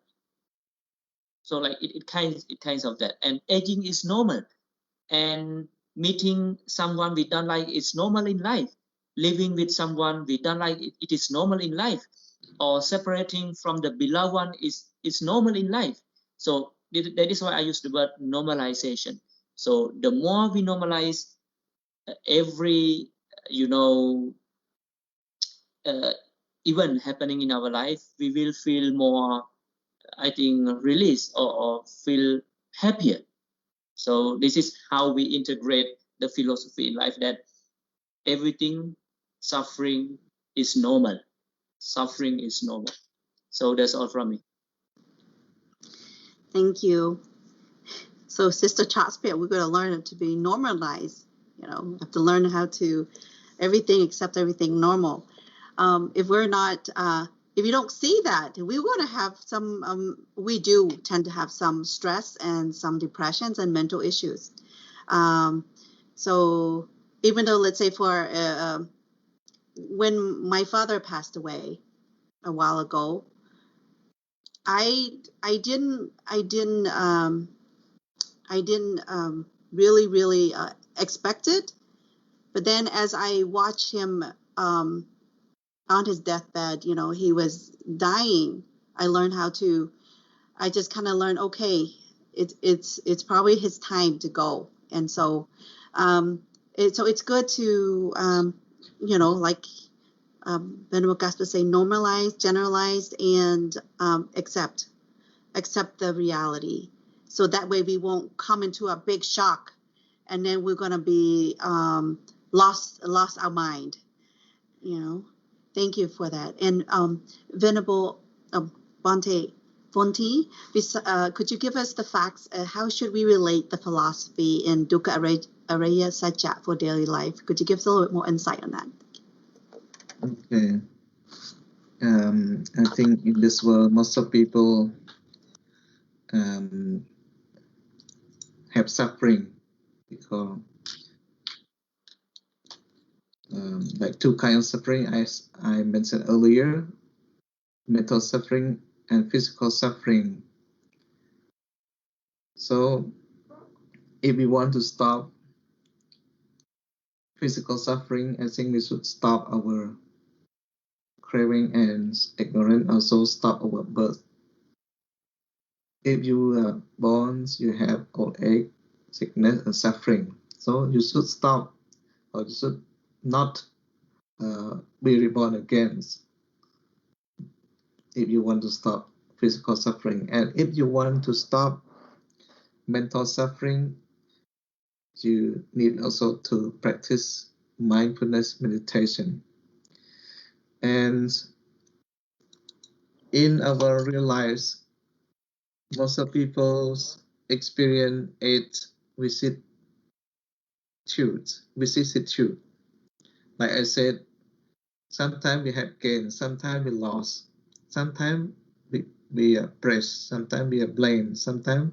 So like it kinds of that. And aging is normal. And meeting someone we don't like is normal in life. Living with someone we don't like, it is normal in life. Or separating from the beloved one is normal in life. So that is why I use the word normalization. So the more we normalize every event happening in our life, we will feel more, I think, released or feel happier. So this is how we integrate the philosophy in life, that everything, suffering is normal. Suffering is normal. So that's all from me. Thank you. So Sister Chatspear, we're going to learn it to be normalized. We have to learn how to accept everything normal. If we're not, if you don't see that, we're going to have some, we do tend to have some stress and some depressions and mental issues. So even though, let's say when my father passed away a while ago, I didn't really expect it. But then as I watched him on his deathbed, he was dying, I just kind of learned, okay, it's probably his time to go. And so it's good to like Venerable Gaspar say, normalize, generalize, and accept the reality. So that way we won't come into a big shock, and then we're going to be lost our mind. Thank you for that. And Venerable Fonte, could you give us the facts? How should we relate the philosophy in Dukkha-Ariya-Sacca for daily life? Could you give us a little bit more insight on that? Okay. I think in this world, most of people have suffering because like two kinds of suffering, as I mentioned earlier, mental suffering and physical suffering. So if we want to stop physical suffering, I think we should stop our craving and ignorance, also stop our birth. If you are born, you have old age, sickness, and suffering. So you should stop, or you should not be reborn again if you want to stop physical suffering. And if you want to stop mental suffering, you need also to practice mindfulness meditation. And in our real lives, most of people experience 8 vicissitudes. Like I said, sometimes we have gain, sometimes we lost, sometimes we are praised, sometimes we are blamed, sometimes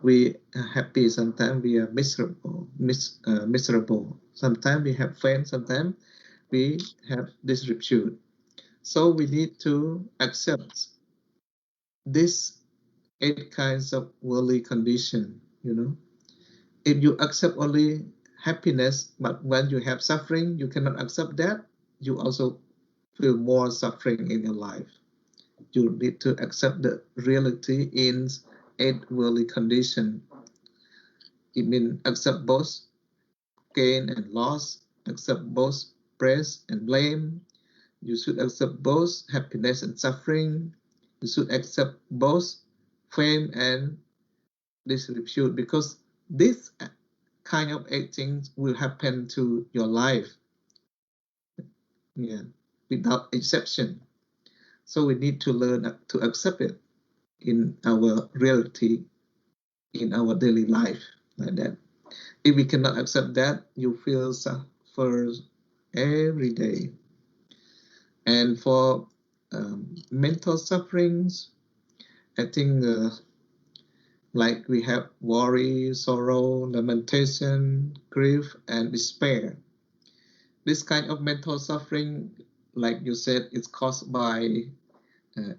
we are happy, sometimes we are miserable, sometimes we have fame, sometimes we have disrepute. So we need to accept these 8 kinds of worldly condition, you know. If you accept only happiness, but when you have suffering, you cannot accept that, you also feel more suffering in your life. You need to accept the reality in 8 worldly condition. It means accept both gain and loss, accept both praise and blame. You should accept both happiness and suffering. You should accept both fame and disrepute, because this kind of 8 things will happen to your life, yeah, without exception. So we need to learn to accept it in our reality, in our daily life, like that. If we cannot accept that, you feel suffer every day. And for mental sufferings, I think like we have worry, sorrow, lamentation, grief, and despair. This kind of mental suffering, like you said, is caused by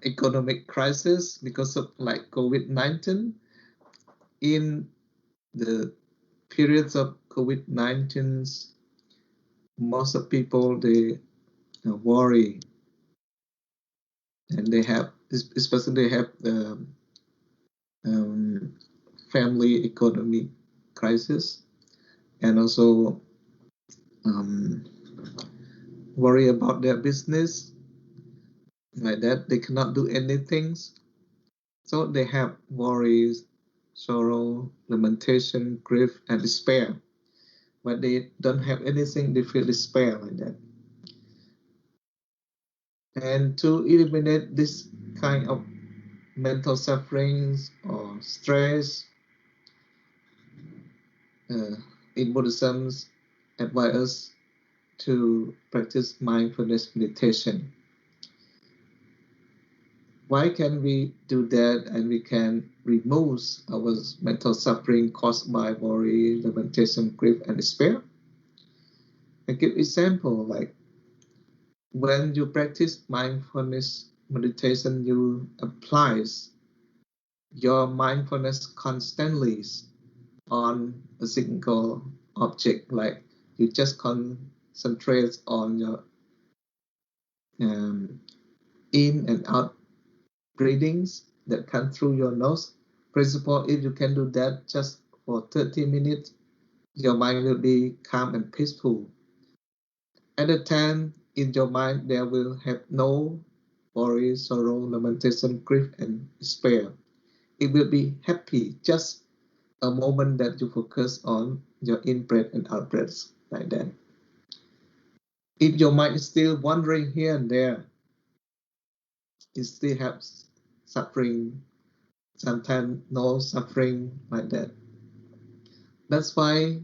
economic crisis because of like COVID-19. In the periods of COVID-19, most of people, they worry, and they have, especially they have the family economy crisis, and also worry about their business, like that. They cannot do anything, so they have worries, sorrow, lamentation, grief, and despair. When they don't have anything, they feel despair, like that. And to eliminate this kind of mental sufferings or stress, in Buddhism advise us to practice mindfulness meditation. Why can we do that, and we can remove our mental suffering caused by worry, lamentation, grief, and despair? I give example, like when you practice mindfulness meditation, you apply your mindfulness constantly on a single object, like you just concentrate on your in and out breathings that come through your nose. For example, if you can do that just for 30 minutes, your mind will be calm and peaceful. At the time, in your mind, there will have no worry, sorrow, lamentation, grief, and despair. It will be happy, just a moment that you focus on your in-breath and out-breath, like that. If your mind is still wandering here and there, it still has suffering, sometimes no suffering, like that. That's why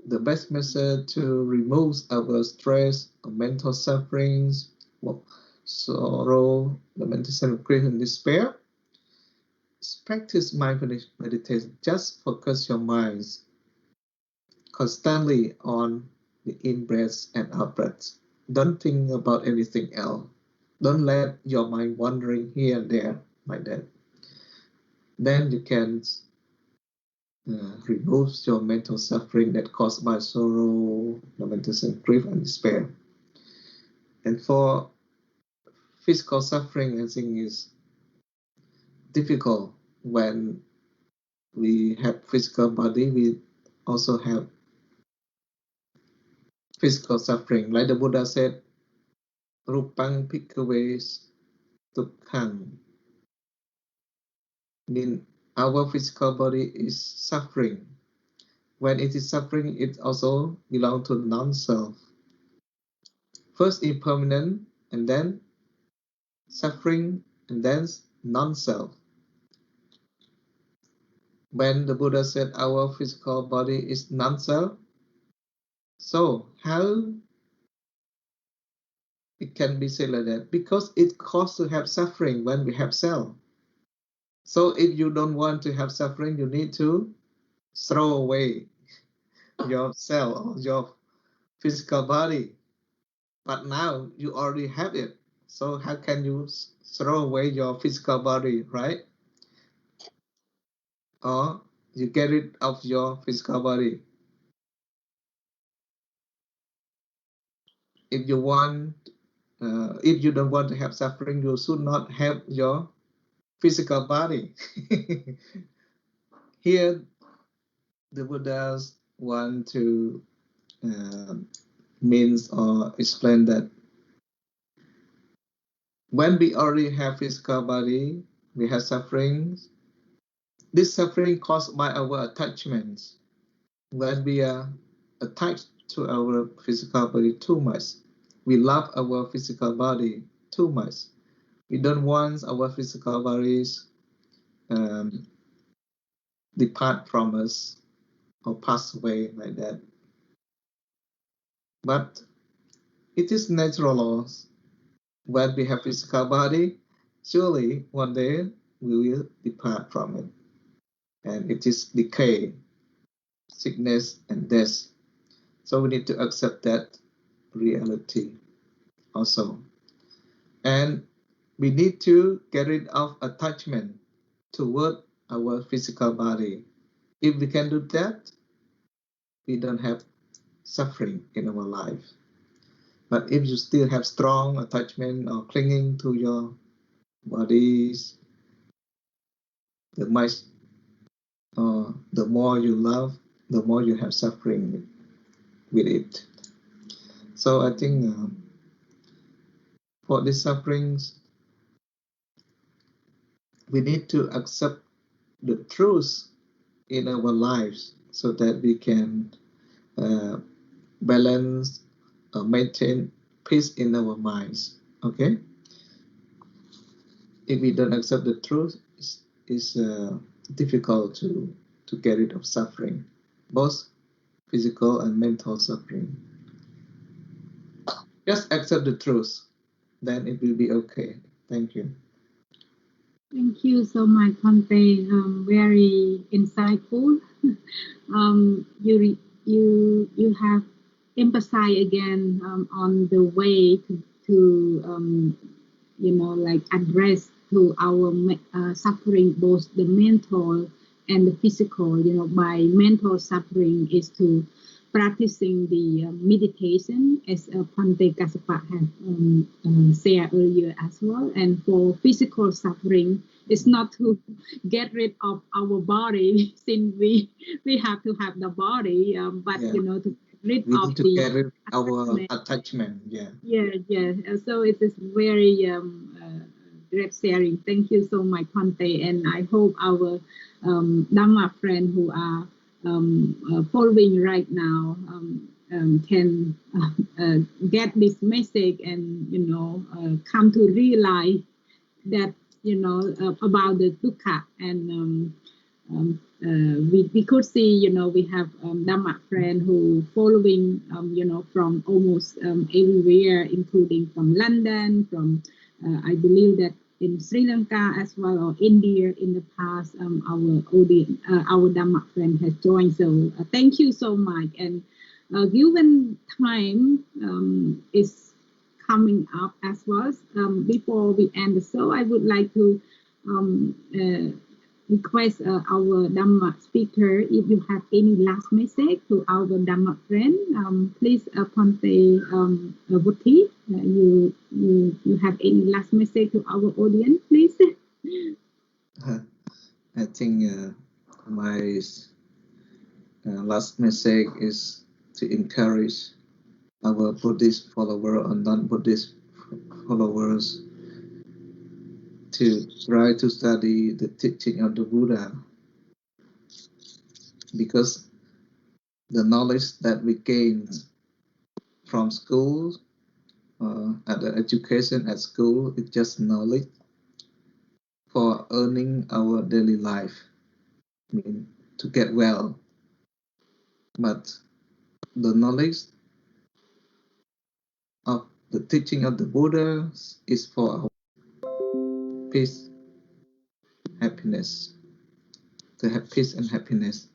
the best method to remove our stress or mental sufferings, sorrow, lamentation, grief, and despair, is practice mindfulness meditation. Just focus your minds constantly on the in-breath and out-breath. Don't think about anything else. Don't let your mind wandering here and there, like that. Then you can remove your mental suffering that caused by sorrow, lamentation, grief, and despair. And for physical suffering, I think is difficult. When we have physical body, we also have physical suffering. Like the Buddha said, Rupang Bhikkhave Dukkhang. Mean our physical body is suffering. When it is suffering, it also belongs to non-self. First impermanent, and then suffering, and then non-self. When the Buddha said our physical body is non-self, so how it can be said like that? Because it causes to have suffering when we have self. So if you don't want to have suffering, you need to throw away your cell or your physical body. But now you already have it. So how can you throw away your physical body, right? Or you get rid of your physical body. If you want, if you don't want to have suffering, you should not have your physical body. Here, the Buddhas want to means or explain that when we already have physical body, we have sufferings. This suffering caused by our attachments. When we are attached to our physical body too much, we love our physical body too much. We don't want our physical bodies depart from us or pass away like that. But it is natural laws. When we have physical body, surely one day we will depart from it. And it is decay, sickness, and death. So we need to accept that reality also. And we need to get rid of attachment toward our physical body. If we can do that, we don't have suffering in our life. But if you still have strong attachment or clinging to your bodies, the more you love, the more you have suffering with it. So I think for these sufferings, we need to accept the truth in our lives so that we can balance or maintain peace in our minds. Okay? If we don't accept the truth, it's difficult to get rid of suffering, both physical and mental suffering. Just accept the truth, then it will be okay. Thank you. Thank you so much, Conte. Very insightful. You have emphasized again on the way to like address to our suffering, both the mental and the physical. By mental suffering is to practicing the meditation, as Pante Kassapa had said earlier as well. And for physical suffering, it's not to get rid of our body, since we have to have the body, but Yeah. to get rid We of need to the get rid of our attachment. attachment. Yeah. Yeah. So it is very great sharing. Thank you so much, Conte, and I hope our Dhamma friend who are following right now can get this message and come to realize that about the dukkha. And we could see we have Dhamma friend who following from almost everywhere, including from London, from I believe that in Sri Lanka as well, or India in the past. Our audience, our Dhamma friend has joined. So thank you so much. And given time is coming up as well, before we end the show, I would like to request our Dhamma speaker, if you have any last message to our Dhamma friend, please, Pante Vuthi, you have any last message to our audience, please? I think my last message is to encourage our Buddhist followers or non-Buddhist followers to try to study the teaching of the Buddha, because the knowledge that we gain from school, at the education at school, is just knowledge for earning our daily life, I mean, to get well. But the knowledge of the teaching of the Buddha is for our peace, happiness, to have peace and happiness,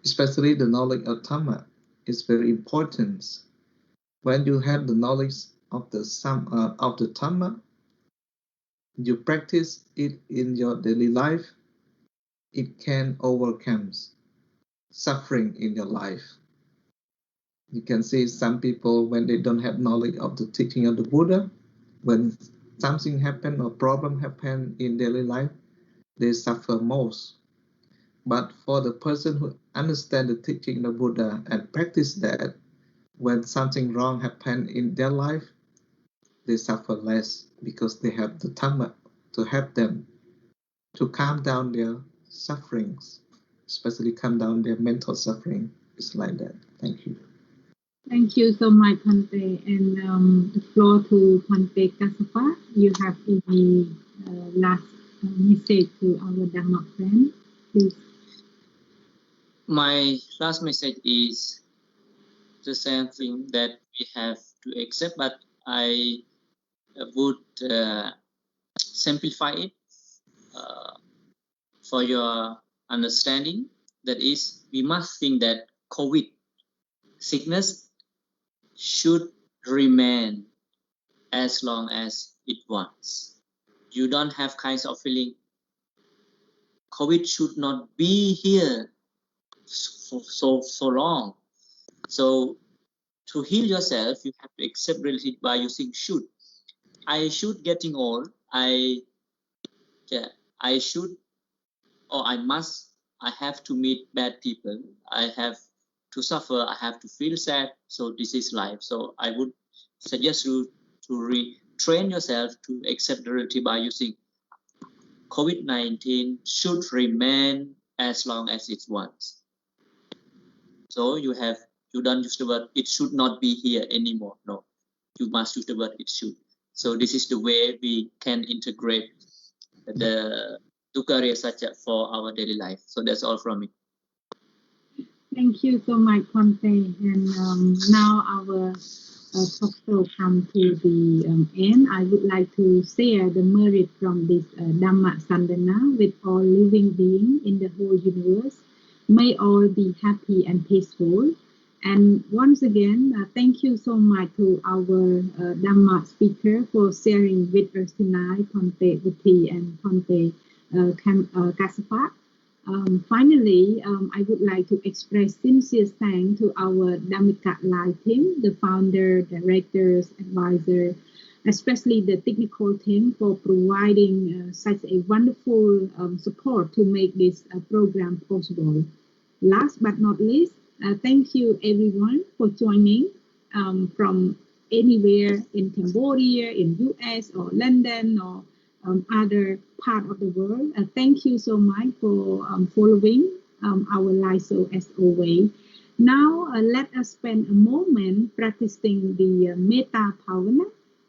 Especially the knowledge of Dhamma is very important. When you have the knowledge of the Dhamma, you practice it in your daily life, it can overcome suffering in your life. You can see some people, when they don't have knowledge of the teaching of the Buddha, when something happen or problem happen in daily life, they suffer most. But for the person who understand the teaching of the Buddha and practice that, when something wrong happen in their life, they suffer less because they have the Dhamma to help them to calm down their sufferings, especially calm down their mental suffering. It's like that. Thank you. Thank you so much, Bhante. And the floor to Bhante Kassapa. You have any last message to our Dhamma friend, please. My last message is the same thing that we have to accept, but I would simplify it for your understanding. That is, we must think that COVID sickness should remain as long as it wants. You don't have kinds of feeling COVID should not be here for so long. So to heal yourself, you have to accept reality by using should. I should getting old. I should, or I must. I have to meet bad people. I have to suffer. I have to feel sad. So this is life. So I would suggest you to retrain yourself to accept the reality by using COVID-19 should remain as long as it wants. So you don't use the word it should not be here anymore. No, you must use the word it should. So this is the way we can integrate the Dukkha-Ariya-Sacca for our daily life. So that's all from me. Thank you so much, Bhante. And now our talk show come to the end. I would like to share the merit from this Dhamma Sandana with all living beings in the whole universe. May all be happy and peaceful. And once again, thank you so much to our Dhamma speaker for sharing with us tonight, Bhante Uti and Bhante Kassapa. Finally, I would like to express sincere thanks to our Dhammika Live team, the founder, directors, advisor, especially the technical team for providing such a wonderful support to make this program possible. Last but not least, thank you everyone for joining from anywhere in Cambodia, in US or London or other part of the world. Thank you so much for following our live show as always. Now let us spend a moment practicing the Metta Bhavana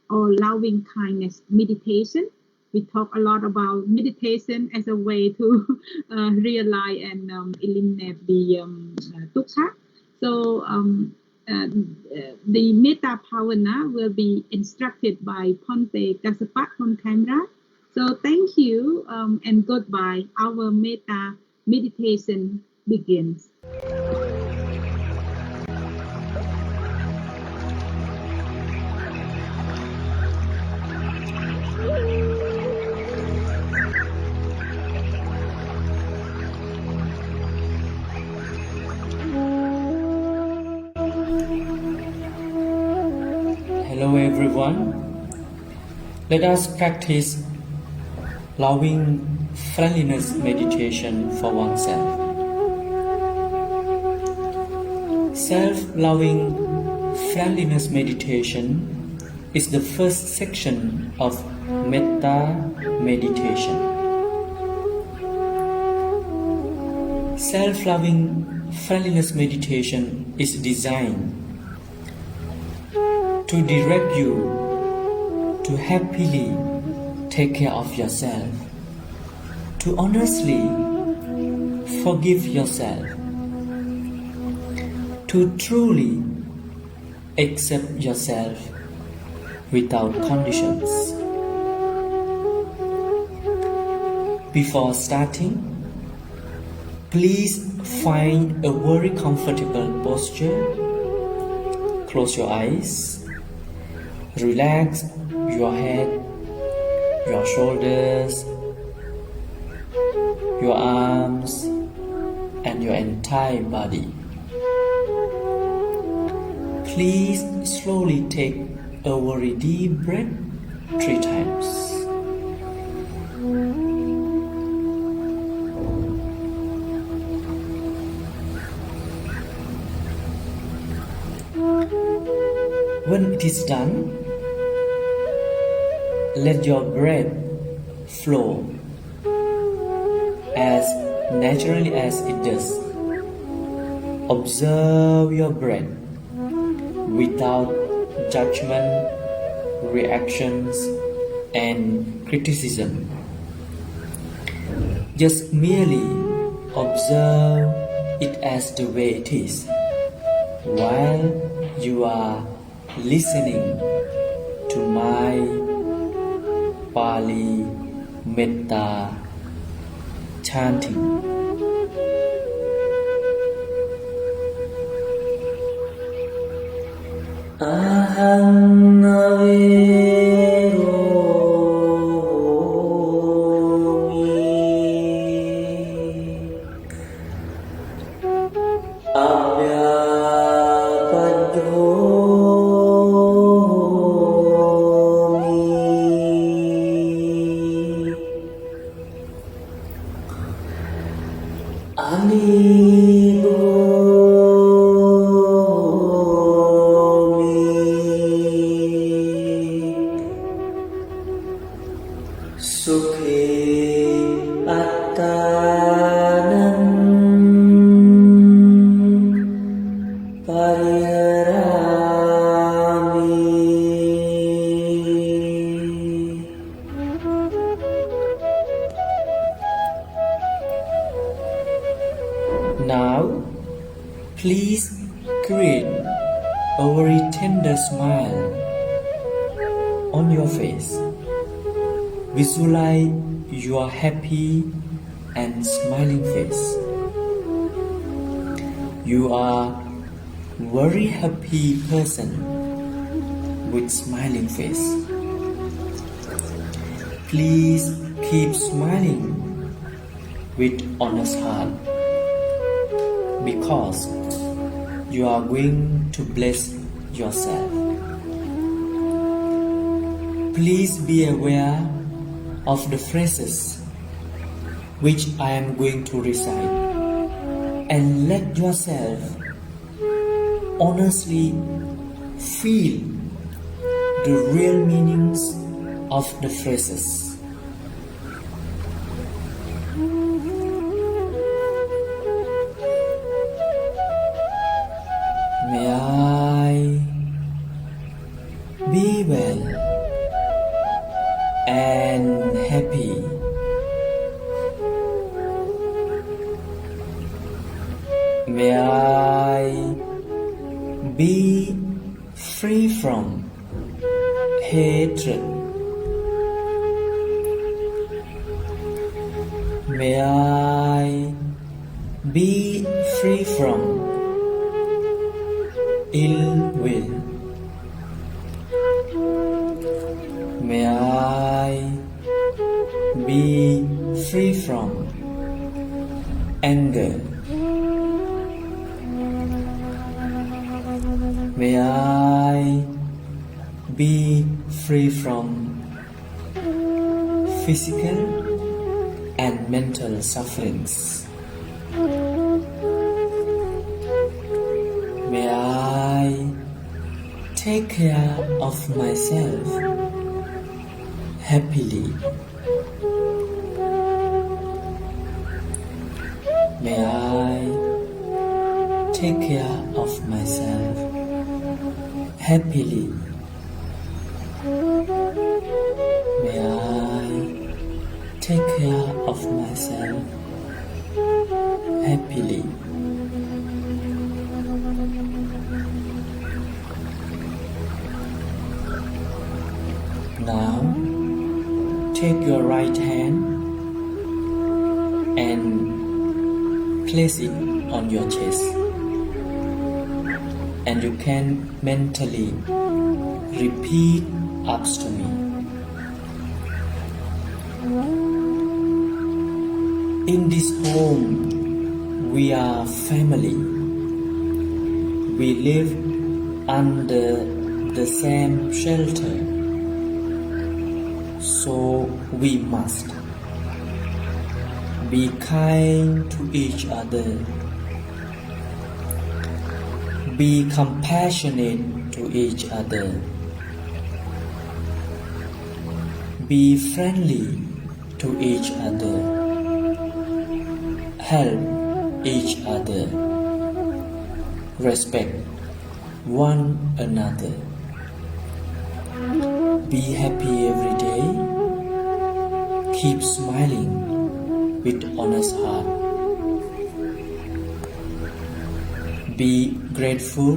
or loving kindness meditation. We talk a lot about meditation as a way to realize and eliminate the dukkha. So the Metta Bhavana will be instructed by Bhante Kassapa on camera. So thank you and goodbye. Our Metta meditation begins. Hello everyone. Let us practice loving friendliness meditation for oneself. Self-loving friendliness meditation is the first section of Metta meditation. Self-loving friendliness meditation is designed to direct you to happily take care of yourself, to honestly forgive yourself, to truly accept yourself without conditions. Before starting, please find a very comfortable posture. Close your eyes. Relax your head, your shoulders, your arms, and your entire body. Please slowly take a very deep breath 3 times. When it is done, let your breath flow as naturally as it does. Observe your breath without judgment, reactions, and criticism. Just merely observe it as the way it is while you are listening to my Pali Metta chanting. Aham Naveromi Sukhe Attanam Pariharami. Now, please create a very tender smile on your face. Visualize your happy and smiling face. You are very happy person with smiling face. Please keep smiling with honest heart because you are going to bless yourself. Please be aware of the phrases which I am going to recite and let yourself honestly feel the real meanings of the phrases. May I be well and happy. May I be free from hatred. May I be free from ill will. May I be free from anger. May I be free from physical and mental sufferings. May I take care of myself happily. May I take care of myself happily. May I take care of myself happily. Now, take your right hand and place it on your chest. And you can mentally repeat after me. In this home, we are family. We live under the same shelter. So we must be kind to each other. Be compassionate to each other. Be friendly to each other. Help each other. Respect one another. Be happy every day. Keep smiling with honest heart. Be grateful.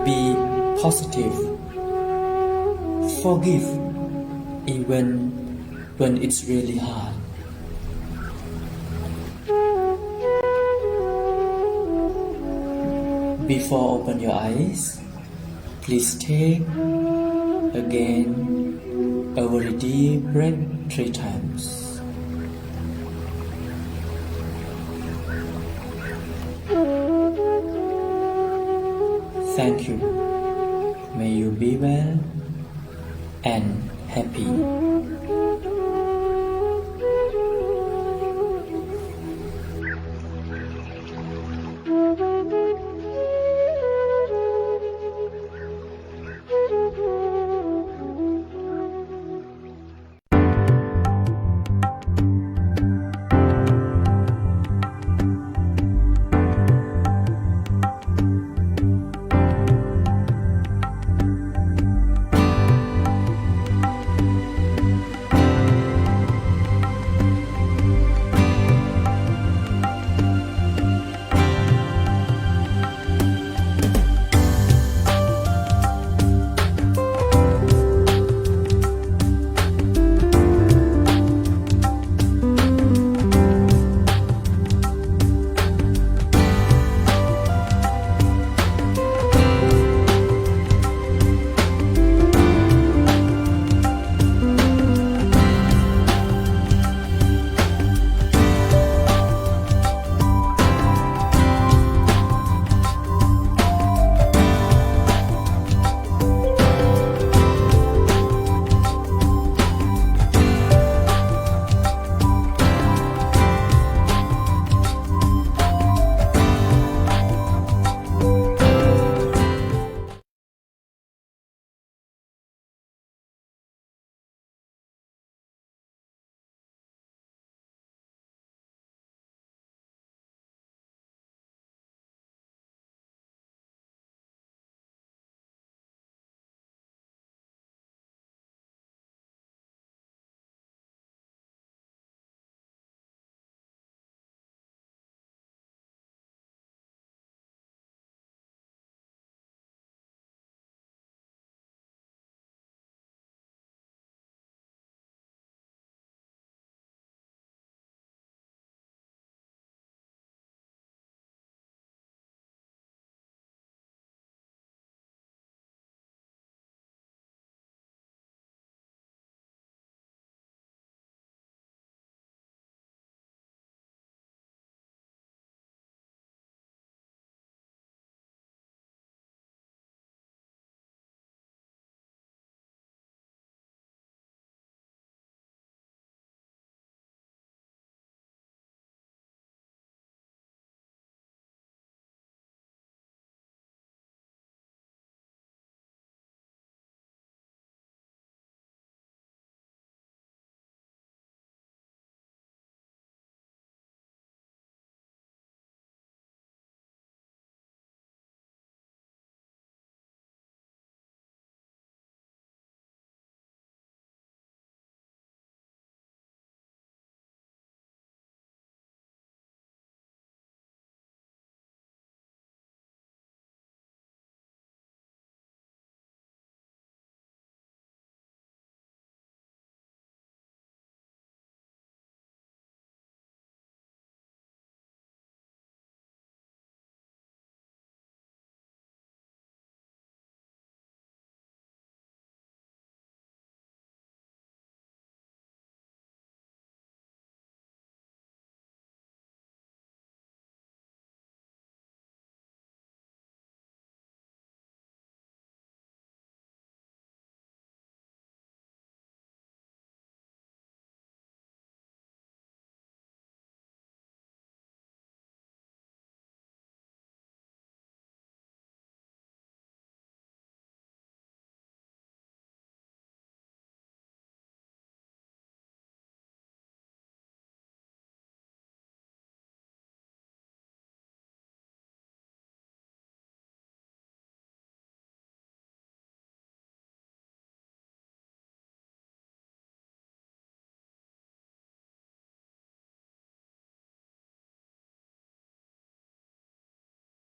Be positive. Forgive even when it's really hard. Before open your eyes, please take again a very deep breath 3 times. Thank you. May you be well and happy.